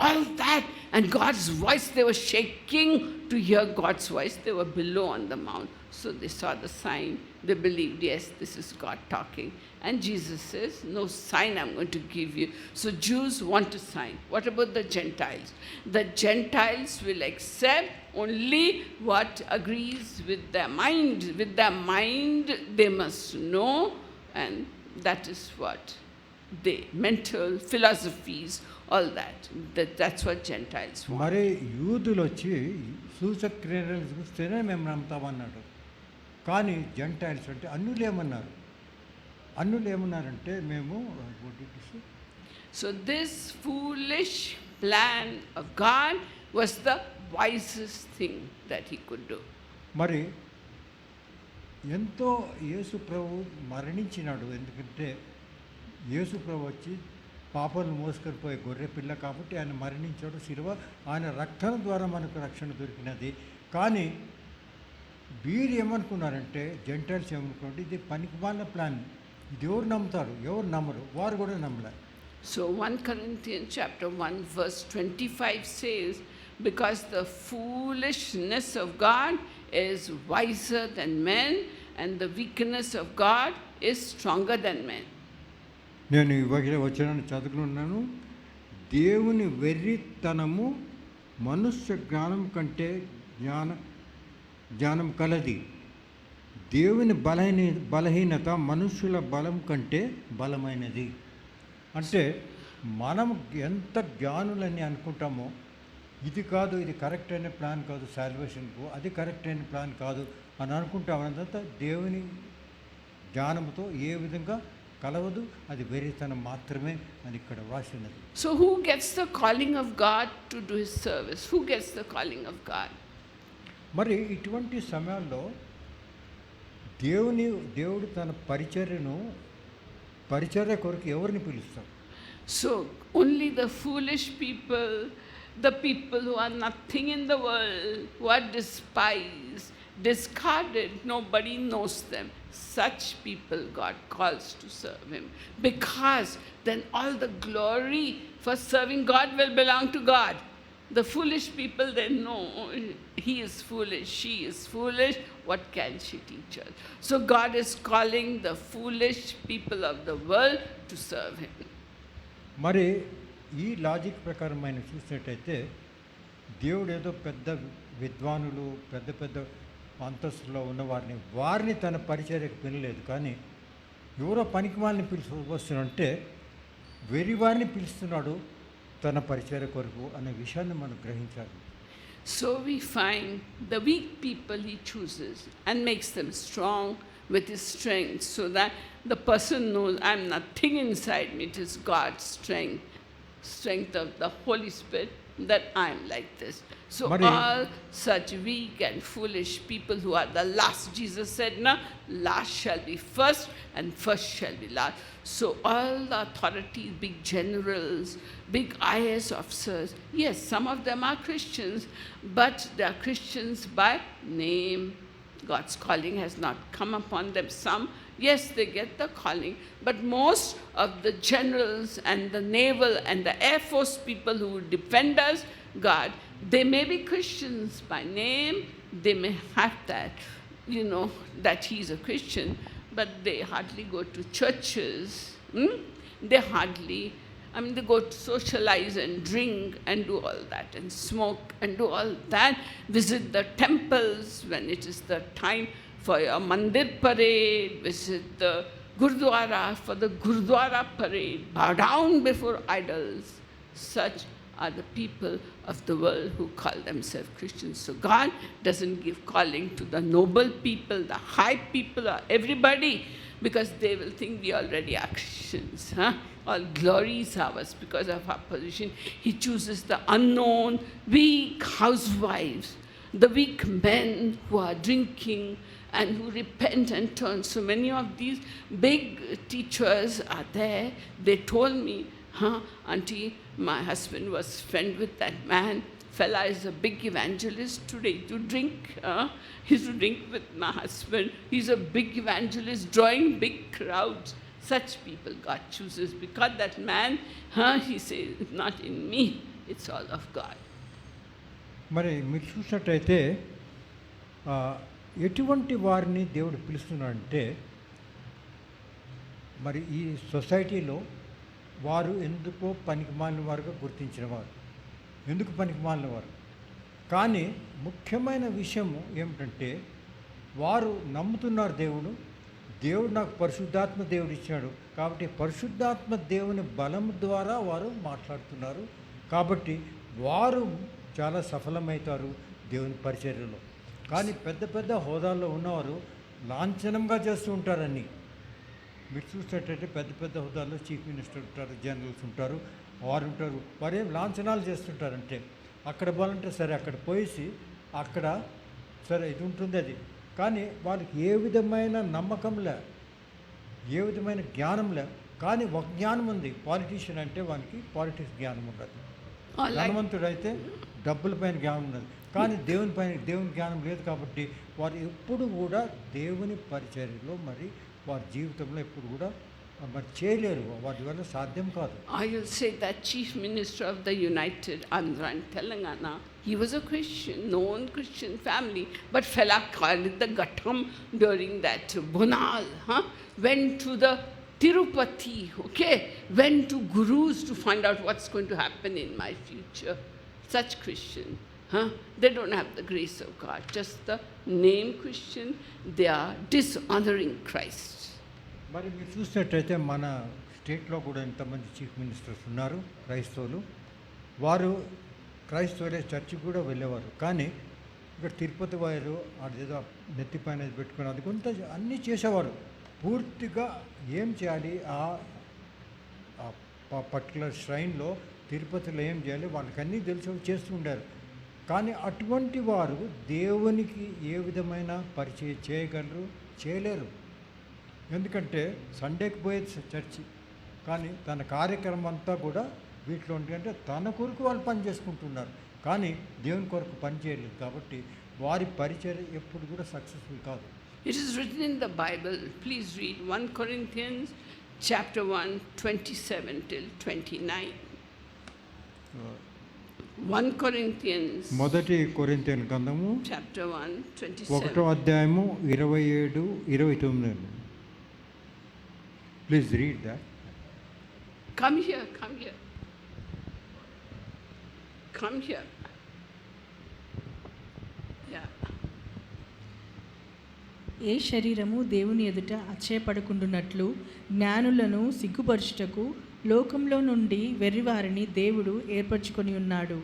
all that. And God's voice, they were shaking to hear God's voice. They were below on the mount. So they saw the sign. They believed, yes, this is God talking. And Jesus says, no sign I'm going to give you. So Jews want a sign. What about the Gentiles? The Gentiles will accept only what agrees with their mind. With their mind, they must know, and that is what they, mental philosophies, all that. That's what Gentiles want. మరి యూదులు వచ్చి సూచక్రియలు చూస్తేనే మేము నమ్ముతామన్నాడు. కానీ Gentiles అంటే అన్యులు ఏమన్నారంటే మేము So this foolish plan of God was the wisest thing that he could do. మరి ఎంతో యేసు ప్రభు మరణించినాడు. ఎందుకంటే యేసు ప్రభు వచ్చి పాపాలను మోసుకొని పోయే గొర్రె పిల్ల కాబట్టి ఆయన మరణించాడు. శిలువ ఆయన రక్తం ద్వారా మనకు రక్షణ దొరికినది. కానీ వీరు ఏమనుకున్నారంటే, జెంటైల్స్ ఏమనుకున్నారంటే ఇది పనికిమాలిన ప్లాన్, ఇది ఎవరు నమ్ముతారు, ఎవరు నమ్మరు, వారు కూడా నమ్మలే. So 1 Corinthians chapter 1 verse 25 says, because the foolishness of God is wiser than men, and the weakness of God is stronger than men. నేను ఇవాళ వచనాన్ని చదువుకున్నాను. దేవుని వెర్రితనము మనుష్య జ్ఞానం కంటే జ్ఞానం కలది. దేవుని బలహీనత మనుష్యుల బలం కంటే బలమైనది. అంటే మనం ఎంత జ్ఞానులని అనుకుంటామో, ఇది కాదు, ఇది కరెక్ట్ అయిన ప్లాన్ కాదు సాల్వేషన్కు, అది కరెక్ట్ అయిన ప్లాన్ కాదు అని అనుకుంటాం. అదంతా దేవుని జ్ఞానంతో ఏ విధంగా కలవదు, అది వెర్రితనం మాత్రమే అని ఇక్కడ వ్రాసినది. So who gets the calling of God to do his service? Who gets the calling of God? మరి ఇటువంటి సమయాల్లో దేవుడు తన పరిచర్య కొరకు ఎవరిని పిలుస్తాడు? So only the foolish people, the people who are nothing in the world, who are despised, discarded, nobody knows them. Such people God calls to serve him, because then all the glory for serving God will belong to God. The foolish people, they know he is foolish, she is foolish, what can she teach us? So God is calling the foolish people of the world to serve him. మరి ఈ logic ప్రకారం ఆయన చూసినట్టయితే, దేవుడు ఏదో పెద్ద విద్వానులు, పెద్ద పెద్ద అంతస్తులో ఉన్న వారిని తన పరిచర్యకు పిలలేదు. కానీ ఎవరో పనికిమాలిని వస్తున్నాడంటే వెర్రి వారిని పిలుస్తున్నాడు తన పరిచర్య కొరకు అనే విషయాన్ని మనం గ్రహించాలి. So we find the weak people he chooses and makes them strong with his strength, so that the person knows, I'm nothing inside me, it is God's strength of the Holy Spirit, that I'm like this. So all such weak and foolish people who are the last, Jesus said, "Na, last shall be first and first shall be last." So all the authorities, big generals, big IAS officers, yes, some of them are Christians, but they are Christians by name. God's calling has not come upon them. Some, yes, they get the calling, but most of the generals and the naval and the air force people who defend us, God, they may be Christians by name, they may have that, that he's a Christian, but they hardly go to churches. They hardly, they go to socialize and drink and do all that, and smoke and do all that, visit the temples when it is the time for your Mandir parade, visit the Gurdwara for the Gurdwara parade, bow down before idols. Such are the people of the world who call themselves Christians. So God doesn't give calling to the noble people, the high people, or everybody, because they will think we already are Christians. All glory is ours because of our position. He chooses the unknown, weak housewives, the weak men who are drinking and who repent and turn. So many of these big teachers are there. They told me, Auntie, my husband was friend with that man. Fella is a big evangelist today. To drink, he's to drink with my husband. He's a big evangelist, drawing big crowds. Such people God chooses, because that man, he says, not in me, it's all of God. మరి మీరు చూసినట్టయితే ఎటువంటి వారిని దేవుడు పిలుస్తున్నాడంటే, మరి ఈ సొసైటీలో వారు ఎందుకో పనికిమాలిన వారుగా గుర్తించిన వారు, ఎందుకు పనికిమాలిన వారు. కానీ ముఖ్యమైన విషయము ఏమిటంటే, వారు నమ్ముతున్నారు దేవుడు నాకు పరిశుద్ధాత్మ దేవుడు ఇచ్చాడు, కాబట్టి పరిశుద్ధాత్మ దేవుని బలం ద్వారా వారు మాట్లాడుతున్నారు, కాబట్టి వారు చాలా సఫలమవుతారు దేవుని పరిచర్యలో. కానీ పెద్ద పెద్ద హోదాల్లో ఉన్నవారు లాంఛనంగా చేస్తూ ఉంటారని. మీరు చూసినట్టయితే పెద్ద పెద్ద హోదాల్లో చీఫ్ మినిస్టర్ ఉంటారు, జనరల్స్ ఉంటారు, వారు ఉంటారు. వారు ఏం లాంఛనాలు చేస్తుంటారంటే అక్కడ పోవాలంటే సరే అక్కడ పోయేసి అక్కడ సరే ఇది ఉంటుంది అది, కానీ వాళ్ళకి ఏ విధమైన నమ్మకంలే, ఏ విధమైన జ్ఞానంలే. కానీ ఒక జ్ఞానం ఉంది, పాలిటీషియన్ అంటే వానికి పాలిటిక్స్ జ్ఞానం ఉండదు. ధనవంతుడైతే డబ్బుల పైన జ్ఞానం ఉన్నది, కానీ దేవుని జ్ఞానం లేదు. కాబట్టి వారు ఎప్పుడు కూడా దేవుని పరిచర్యలో మరి వారి జీవితంలో ఎప్పుడు కూడా మరి చేయలేరు, వాటి వల్ల సాధ్యం కాదు. I will say that Chief Minister of the United Andhra and Telangana, he was a Christian, known Christian family, but fell at the Ghattam during that Bonal, went to the Tirupati, okay, went to gurus to find out what's going to happen in my future. Such Christian, they don't have the grace of God, just the name Christian, they are dishonoring Christ. మరి మీరు చూసినట్టయితే మన స్టేట్లో కూడా ఇంతమంది chief ministers ఉన్నారు క్రైస్తవులు. వారు క్రైస్తవులే, చర్చికి కూడా వెళ్ళేవారు. కానీ ఇక్కడ తిరుపతి వారు అదేదో నెత్తిపైన పెట్టుకుని అది కొంత అన్నీ చేసేవారు. పూర్తిగా ఏం చేయాలి ఆ పర్టికులర్ శ్రైన్లో తిరుపతిలో ఏం చేయాలి వాళ్ళకన్నీ తెలిసి చేస్తూ ఉండారు. కానీ అటువంటి వారు దేవునికి ఏ విధమైన పరిచయం చేయగలరు? చేయలేరు. ఎందుకంటే సండేకి పోయేది చర్చి, కానీ తన కార్యక్రమం అంతా కూడా వీటిలో ఉంటుందంటే తన కొరకు వాళ్ళు పని చేసుకుంటున్నారు, కానీ దేవుని కొరకు పని చేయలేదు. కాబట్టి వారి పరిచయం ఎప్పుడు కూడా సక్సెస్ఫుల్ కాదు. It is written in the Bible, please read 1 Corinthians chapter 1, 27 till 29. 1 Corinthians మొదటి కొరింథీయుల గ్రంథము chapter 1, 27. 1వ అధ్యాయము 27, 29. Please read that. Come here, come here. Come here. Yeah. ఏ శరీరము దేవుని ఎదుట అక్షయపడకుండునట్లు జ్ఞానులను సిగ్గుపరచుటకు లోకంలో నుండి వెర్రివారిని దేవుడు ఏర్పరచుకొని ఉన్నాడు.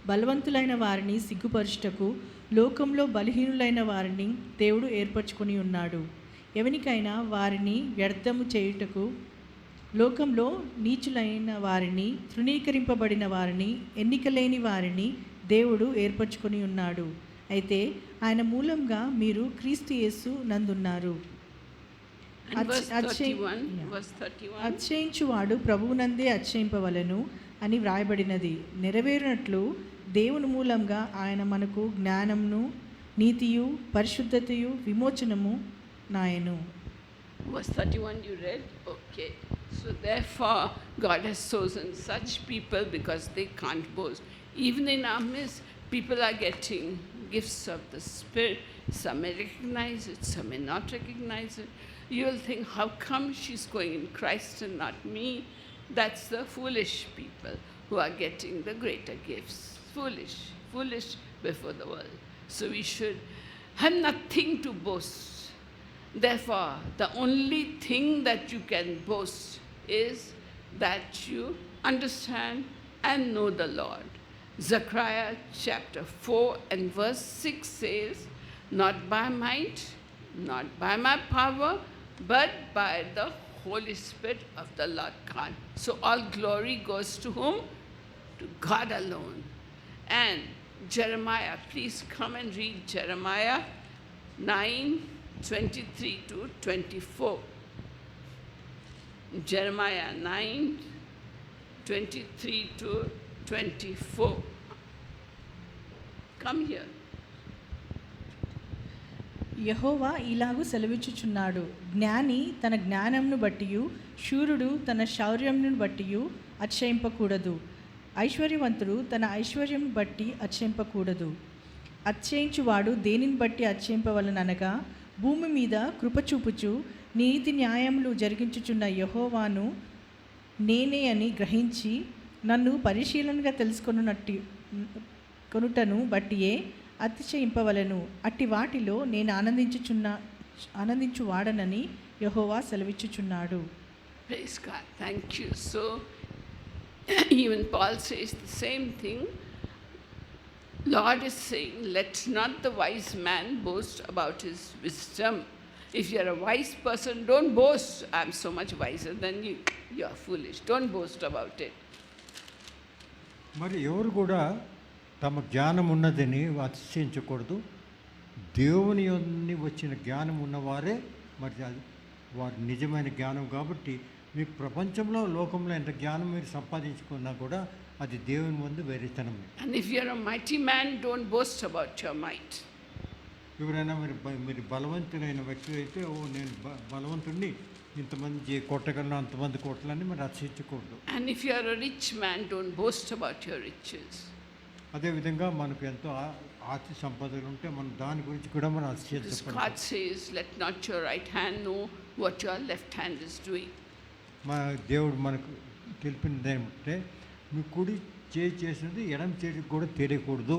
బలవంతులైన వారిని సిగ్గుపరచుటకు లోకంలో బలహీనులైన వారిని దేవుడు ఏర్పరచుకొని ఉన్నాడు. ఎవనికైనా వారిని వ్యర్థము చేయుటకు లోకంలో నీచులైన వారిని, తృణీకరింపబడిన వారిని, ఎన్నికలేని వారిని దేవుడు ఏర్పరచుకొని ఉన్నాడు. అయితే ఆయన మూలంగా మీరు క్రీస్తు యేసు నందున్నారు. అతిశయించువాడు ప్రభువునందే అతిశయింపవలెను అని వ్రాయబడినది నెరవేరినట్లు దేవుని మూలంగా ఆయన మనకు జ్ఞానమును, నీతియు, పరిశుద్ధతయు, విమోచనము నాయను. Verse 31 you read? Okay. So therefore God has chosen such people because they can't boast. Even in our midst, people are getting gifts of the Spirit. Some may recognize it, some may not recognize it. You will think, how come she's going in Christ and not me? That's the foolish people who are getting the greater gifts. Foolish before the world. So we should have nothing to boast. Therefore, the only thing that you can boast is that you understand and know the Lord. Zechariah chapter 4 and verse 6 says, not by might, not by my power, but by the Holy Spirit of the Lord God. So all glory goes to whom? To God alone. And Jeremiah, please come and read Jeremiah 9:23 to 24. Jeremiah 9:23 to 24. Come here. యెహోవా ఇలాగు సెలవిచ్చుచున్నాడు, జ్ఞాని తన జ్ఞానమును బట్టియు, శూరుడు తన శౌర్యమును బట్టియు అతిశయింపకూడదు. ఐశ్వర్యవంతుడు తన ఐశ్వర్యం బట్టి అతిశయింపకూడదు. అతిశయించువాడు దేనిని బట్టి అతిశయింపవలననగా, భూమి మీద కృపచూపుచు నీతి న్యాయములు జరిగించుచున్న యెహోవాను నేనే అని గ్రహించి నన్ను పరిశీలనగా కొనుటను బట్టియే అతిశయింపవలెను. అట్టి వాటిలో నేను ఆనందించువాడనని యెహోవా సెలవిచ్చుచున్నాడు. Praise God. Thank you. So even Paul says the same thing. Lord is saying, let not the wise man boast about his wisdom. If you're a wise person, don't boast. I'm so much wiser than you. You're foolish. Don't boast about it. మరి ఎవరు కూడా తమ జ్ఞానం ఉన్నదని అతిశయించకూడదు. దేవుని నుండి వచ్చిన జ్ఞానం ఉన్నవారే మరి అది వారి నిజమైన జ్ఞానం. కాబట్టి మీకు ప్రపంచంలో లోకంలో ఎంత జ్ఞానం మీరు సంపాదించుకున్నా కూడా అది దేవుని ముందు వెరితనమే. And if you're a mighty man, don't boast about your might. ఎవరైనా మీరు బలవంతులైన వ్యక్తి అయితే నేను బలవంతుడిని, ఇంతమంది కొట్టగలను అంతమంది కొట్టాలని మరి అతిశయించకూడదు. And if you're a rich man, don't boast about your riches. అదేవిధంగా మనకు ఎంతో ఆస్తి సంపదలు ఉంటే మనం దాని గురించి కూడా మనం అతిశయించకూడదు. God says, let not your right hand know what your left hand is doing. మా దేవుడు మనకు తెలిపినది ఏమంటే మీ కుడి చేసినది ఎడమ చేతికి కూడా తెలియకూడదు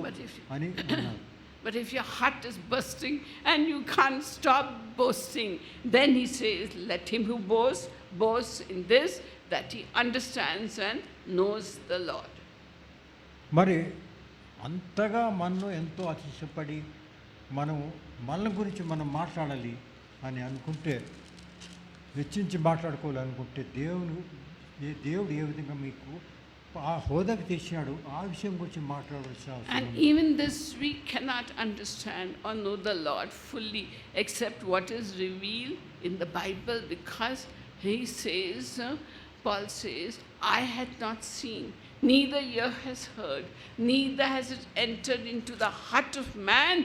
అని అన్నారు. But if your heart is bursting and you can't stop boasting, then he says, let him who boasts, boast in this, that he understands and knows the Lord. మరి అంతగా మనలో ఎంతో అతిశయపడి మన గురించి మనం మాట్లాడాలి అని అనుకుంటే, వెచ్చించి మాట్లాడుకోవాలనుకుంటే దేవుడు ఏ విధంగా మీకు ఆ హోదాకు తెచ్చినాడు ఆ విషయం గురించి మాట్లాడాల్సిన అవసరం. And even this we cannot understand or know the Lord fully except what is revealed in the Bible, because he says, Paul says, I had not seen, neither ear has heard, neither has it entered into the heart of man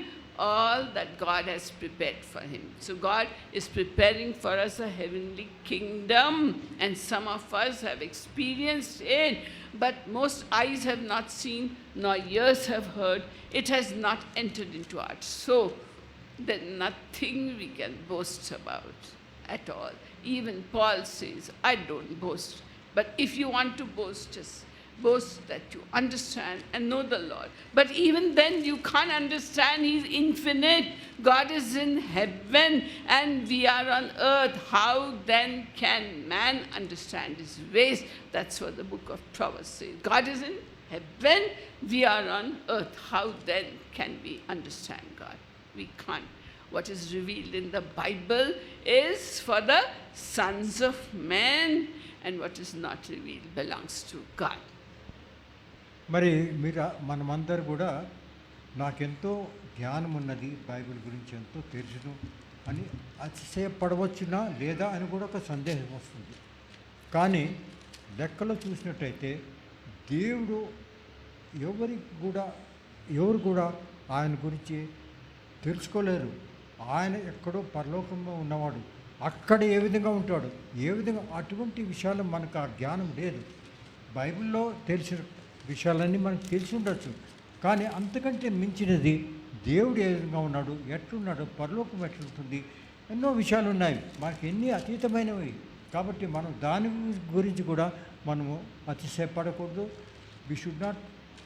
all that God has prepared for him. So God is preparing for us a heavenly kingdom, and some of us have experienced it, but most eyes have not seen, nor ears have heard. It has not entered into our hearts. So there's nothing we can boast about at all. Even Paul says, I don't boast. But if you want to boast, just boast that you understand and know the Lord. But even then you can't understand. He's infinite. God is in heaven and we are on earth. How then can man understand his ways? That's what the book of Proverbs says. God is in heaven, we are on earth. How then can we understand God? We can't. What is revealed in the Bible is for the sons of men, and what is not revealed belongs to God. మరి మనమందరూ కూడా నాకెంతో జ్ఞానం ఉన్నది, Bible గురించి ఎంతో తెలుసును అని అతిశయపడవచ్చునా లేదా అని కూడా ఒక సందేహం వస్తుంది. కానీ లెక్కలో చూసినట్టయితే దేవుడు ఎవరు కూడా ఆయన గురించి తెలుసుకోలేరు. ఆయన ఎక్కడో పరలోకంలో ఉన్నవాడు, అక్కడ ఏ విధంగా ఉంటాడు, ఏ విధంగా అటువంటి విషయాలు మనకు ఆ జ్ఞానం లేదు. బైబిల్లో తెలిసిన విషయాలన్నీ మనకు తెలిసి ఉండొచ్చు, కానీ అంతకంటే మించినది దేవుడు ఏ విధంగా ఉన్నాడు, ఎట్లున్నాడు, పరలోకం ఎట్లుంటుంది, ఎన్నో విషయాలు ఉన్నాయి, మనకి ఎన్ని అతీతమైనవి. కాబట్టి మనం దాని గురించి కూడా మనము అతిశయపడకూడదు. We should not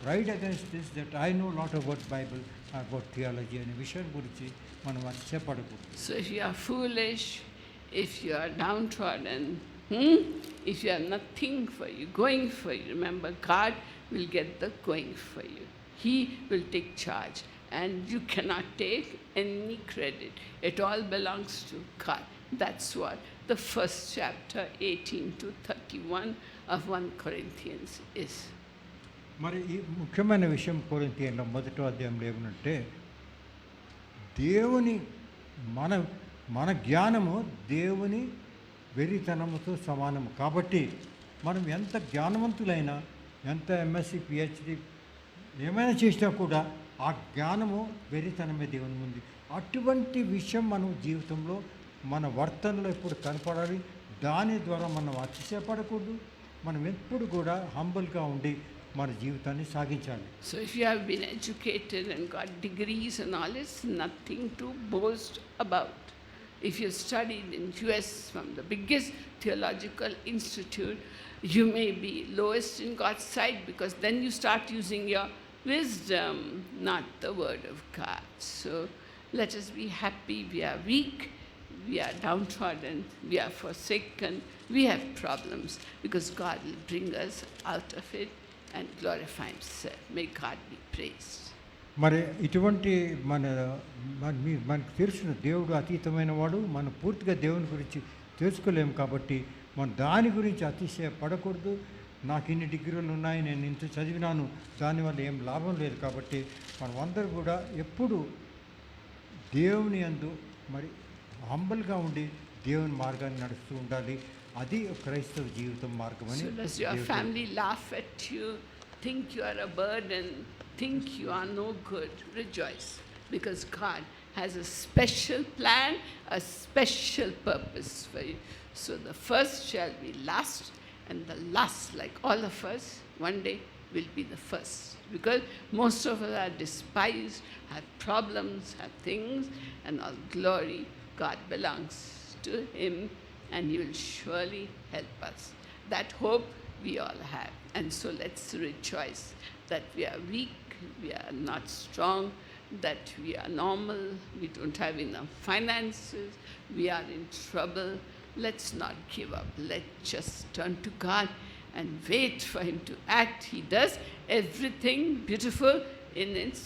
write against this that I know lot about Bible, about theology అనే విషయం గురించి మనం అతిశయపడకూడదు. So if you are foolish, if you are downtrodden, if you have nothing for you, going for you, remember God will get the going for you. He will take charge and you cannot take any credit. It all belongs to God. That's what the first chapter 18 to 31 of 1 Corinthians is. మరి ఈ ముఖ్యమైన విషయం కొరింథీయుల 1వ అధ్యాయంలో ఏమనంటే, దేవుని మన జ్ఞానము దేవుని వెరితనముతో సమానము. కాబట్టి మనం ఎంత జ్ఞానవంతులైనా, ఎంత ఎంఎస్సి పిహెచ్డి ఏమైనా చేసినా కూడా ఆ జ్ఞానము వెరితనమే దేవుని ముందు. అటువంటి విషయం మనం జీవితంలో మన వర్తనలో ఎప్పుడు కనపడాలి. దాని ద్వారా మనం అతిశయపడకూడదు. మనం ఎప్పుడు కూడా హంబుల్గా ఉండి మన జీవితాన్ని సాగించాలి. So if you have been educated and got degrees and all, it's nothing to boast about. If you studied in US from the biggest theological institute, you may be lowest in God's sight, because then you start using your wisdom, not the word of God. So let us be happy. We are weak, we are downtrodden, we are forsaken, we have problems, because God will bring us out of it and glorify himself. May God be praised. మరి ఇటువంటి మనకు తెలిసిన దేవుడు అతీతమైన వాడు. మనం పూర్తిగా దేవుని గురించి తెలుసుకోలేము కాబట్టి మనం దాని గురించి అతిశయపడకూడదు. నాకు ఇన్ని డిగ్రీలు ఉన్నాయి, నేను ఇంత చదివినాను, దానివల్ల ఏం లాభం లేదు. కాబట్టి మనం అందరూ కూడా ఎప్పుడు దేవుని యందు మరి హంబల్గా ఉండి దేవుని మార్గాన్ని నడుస్తూ ఉండాలి. అది క్రైస్తవ జీవితం మార్గం అని. So does your family laugh at you, think you are a burden, think you are no good? Rejoice, because God has a special plan, a special purpose for you. So the first shall be last, and the last, like all of us, one day will be the first. Because most of us are despised, have problems, have things, and all glory, God belongs to Him, and He will surely help us. That hope we all have. And so let's rejoice that we are weak, we are not strong, that we are normal, we don't have enough finances, we are in trouble. Let's not give up. Let's just turn to God and wait for Him to act. He does everything beautiful in its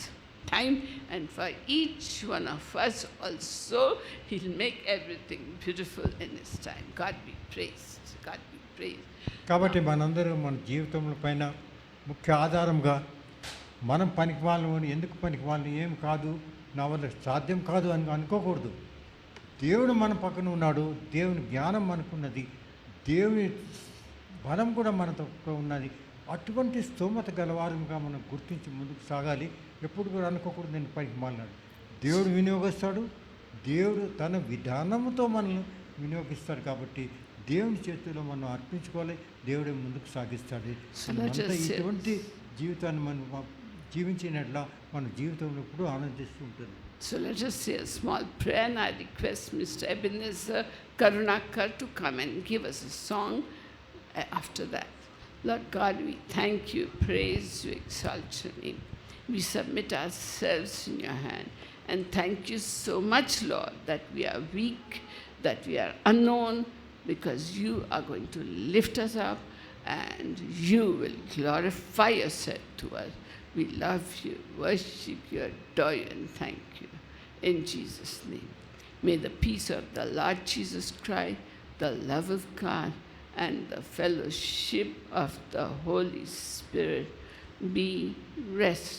time, and for each one of us also, He'll make everything beautiful in His time. God be praised. God be praised. కాబట్టి మనందరం మన జీవితంలో పైన ముఖ్య ఆధారంగా మనం పనికిమాలని, ఎందుకు పనికిమాలని, ఏం కాదు, నా వల్ల సాధ్యం కాదు అని అనుకోకూడదు. దేవుడు మన పక్కన ఉన్నాడు, దేవుని జ్ఞానం మనకున్నది, దేవుని బలం కూడా మనతో ఉన్నది. అటువంటి స్తోమత గలవారంగా మనం గుర్తించి ముందుకు సాగాలి. ఎప్పుడు కూడా అనుకోకూడదు నేను పనికిమాలినాడు. దేవుడు వినియోగిస్తాడు, దేవుడు తన విధానంతో మనల్ని వినియోగిస్తాడు. కాబట్టి దేవుని చేతిలో మనం అర్పించుకోవాలి, దేవుడే ముందుకు సాగిస్తాడు. ఇటువంటి జీవితాన్ని మనం జీవించినట్లా మన జీవితంలో ఎప్పుడూ ఆనందిస్తూ ఉంటుంది. So let us say a small prayer, and I request Mr. Ebenezer Karunakar to come and give us a song after that. Lord God, we thank you, praise you, exalt your name. We submit ourselves in your hand, and thank you so much, Lord, that we are weak, that we are unknown, because you are going to lift us up and you will glorify yourself to us. We love you, worship you, adore you, and thank you. In Jesus' name. May the peace of the Lord Jesus Christ, the love of God, and the fellowship of the Holy Spirit be, rest,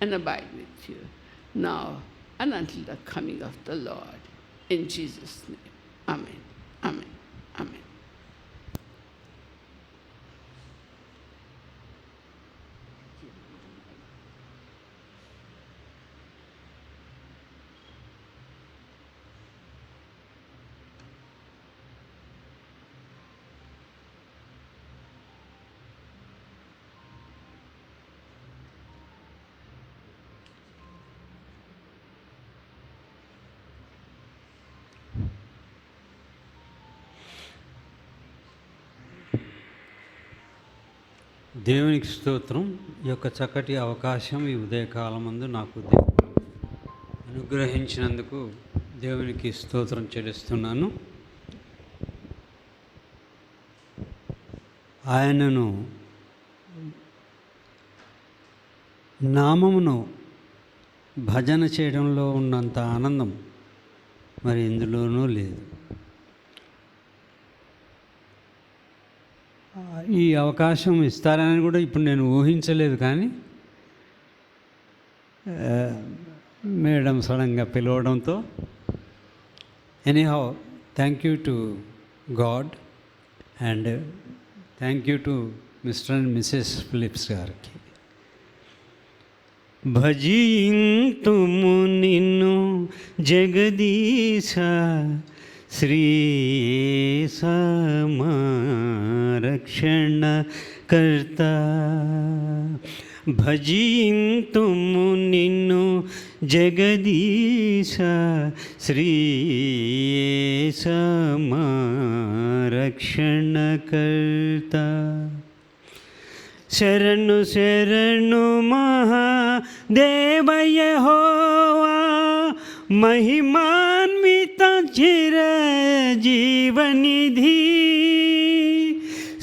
and abide with you now and until the coming of the Lord. In Jesus' name. Amen. Amen. Amen. దేవునికి స్తోత్రం. ఈ యొక్క చక్కటి అవకాశం ఈ ఉదయకాలం ముందు నాకు అనుగ్రహించినందుకు దేవునికి స్తోత్రం చెల్లిస్తున్నాను. ఆయనను నామమును భజన చేయడంలో ఉన్నంత ఆనందం మరి ఎందులోనూ లేదు. ఈ అవకాశం ఇస్తారని కూడా ఇప్పుడు నేను ఊహించలేదు, కానీ మేడం సడన్గా పిలవడంతో anyhow thank you to God and thank you to Mr and Mrs Phillips గారికి. భజింతుము నిన్ను జగదీశ శ్రీయేసమా రక్షణకర్త. భజింతుము నిన్ను జగదీశ శ్రీయేసమా రక్షణకర్త. శరణు శరణు మహాదేవ యెహోవా మహిమాన్విత చిరజీవనిధి.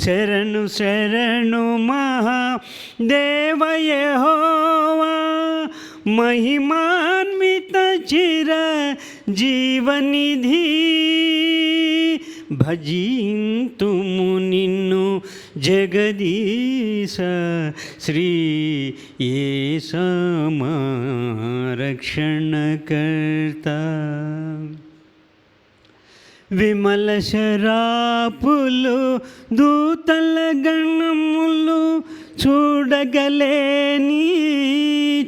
శరణు శరణు మహాదేవ యెహోవా महिमान्वित चिर जीवनिधि भजिन्तुमु निन्नु जगदीश श्री येसमा रक्षणकर्ता విమల శరాపులు దూతల గణములు చూడగలేని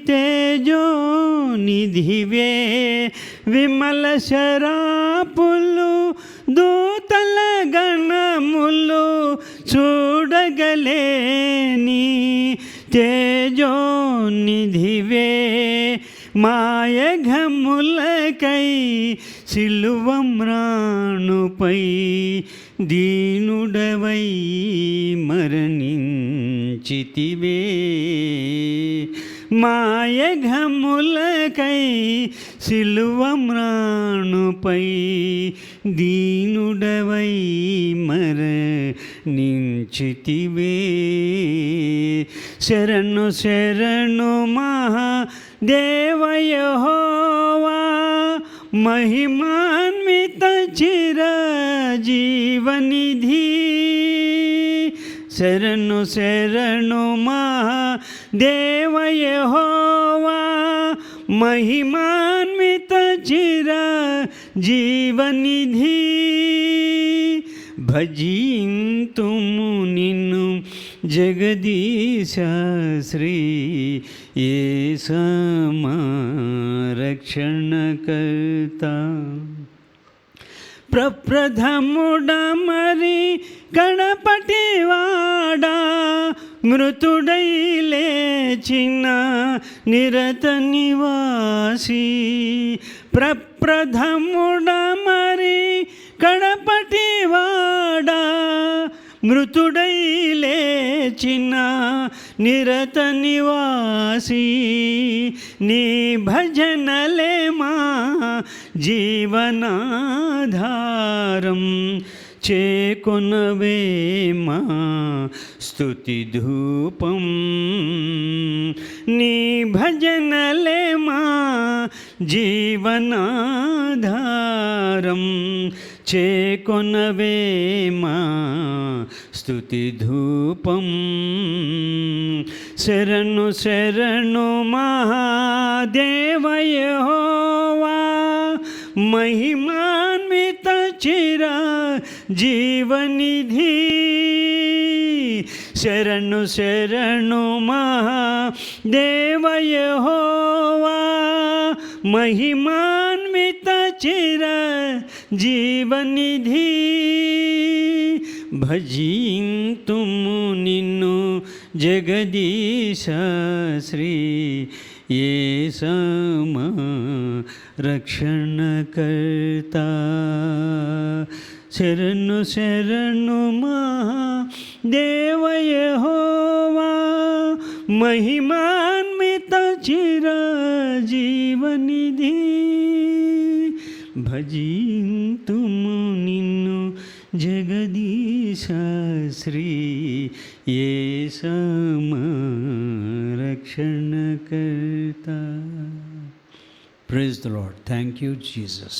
తేజో నిధివే విమల శరాపులు దూతల గణములు చూడగలేని తేజో నిధివే మాయఘములకై సిలువమ్రాణుపై దీనుడవై మరణించితివే మాయఘములకై సిలువమ్రాణుపై దీనుడవై మరణించితివే శరణు శరణు మహాదేవ యెహోవా महिमान्वित चिर जीवनिधि शरणु शरणु महादेव यहोवा महिमान्वित चिर जीवनिधि भजिन्तुमु निन्नु जगदीश श्री येसमा रक्षणकर्ता ప్రప్రథముడమరి కడపటివాడా మృతుడై లేచిన నిరత నివాసి ప్రప్రథముడమరి కడపటివాడా మృతుడై లేచిన నిరత నివాసి నీ భజనలే మా జీవనాధారం చేకొనవే మా స్తుతి ధూపం నీ భజనలే మా జీవనాధారం చేకొనవే మా స్తుతి ధూపం శరణు శరణు మహాదేవ యెహోవా महिमान्वित चिर जीवनिधि शरणु शरणु महादेव यहोवा महिमान्वित चिर जीवनिधि भजिन्तुमु निन्नु जगदीश श्री येसमा रक्षणकर्ता शरणु शरणु महादेव यहोवा महिमान्वित चिर जीवनिधि भजिन्तुमु निन्नु Jagdish Shri येसमा रक्षणकर्ता. Praise the Lord. Thank you, Jesus.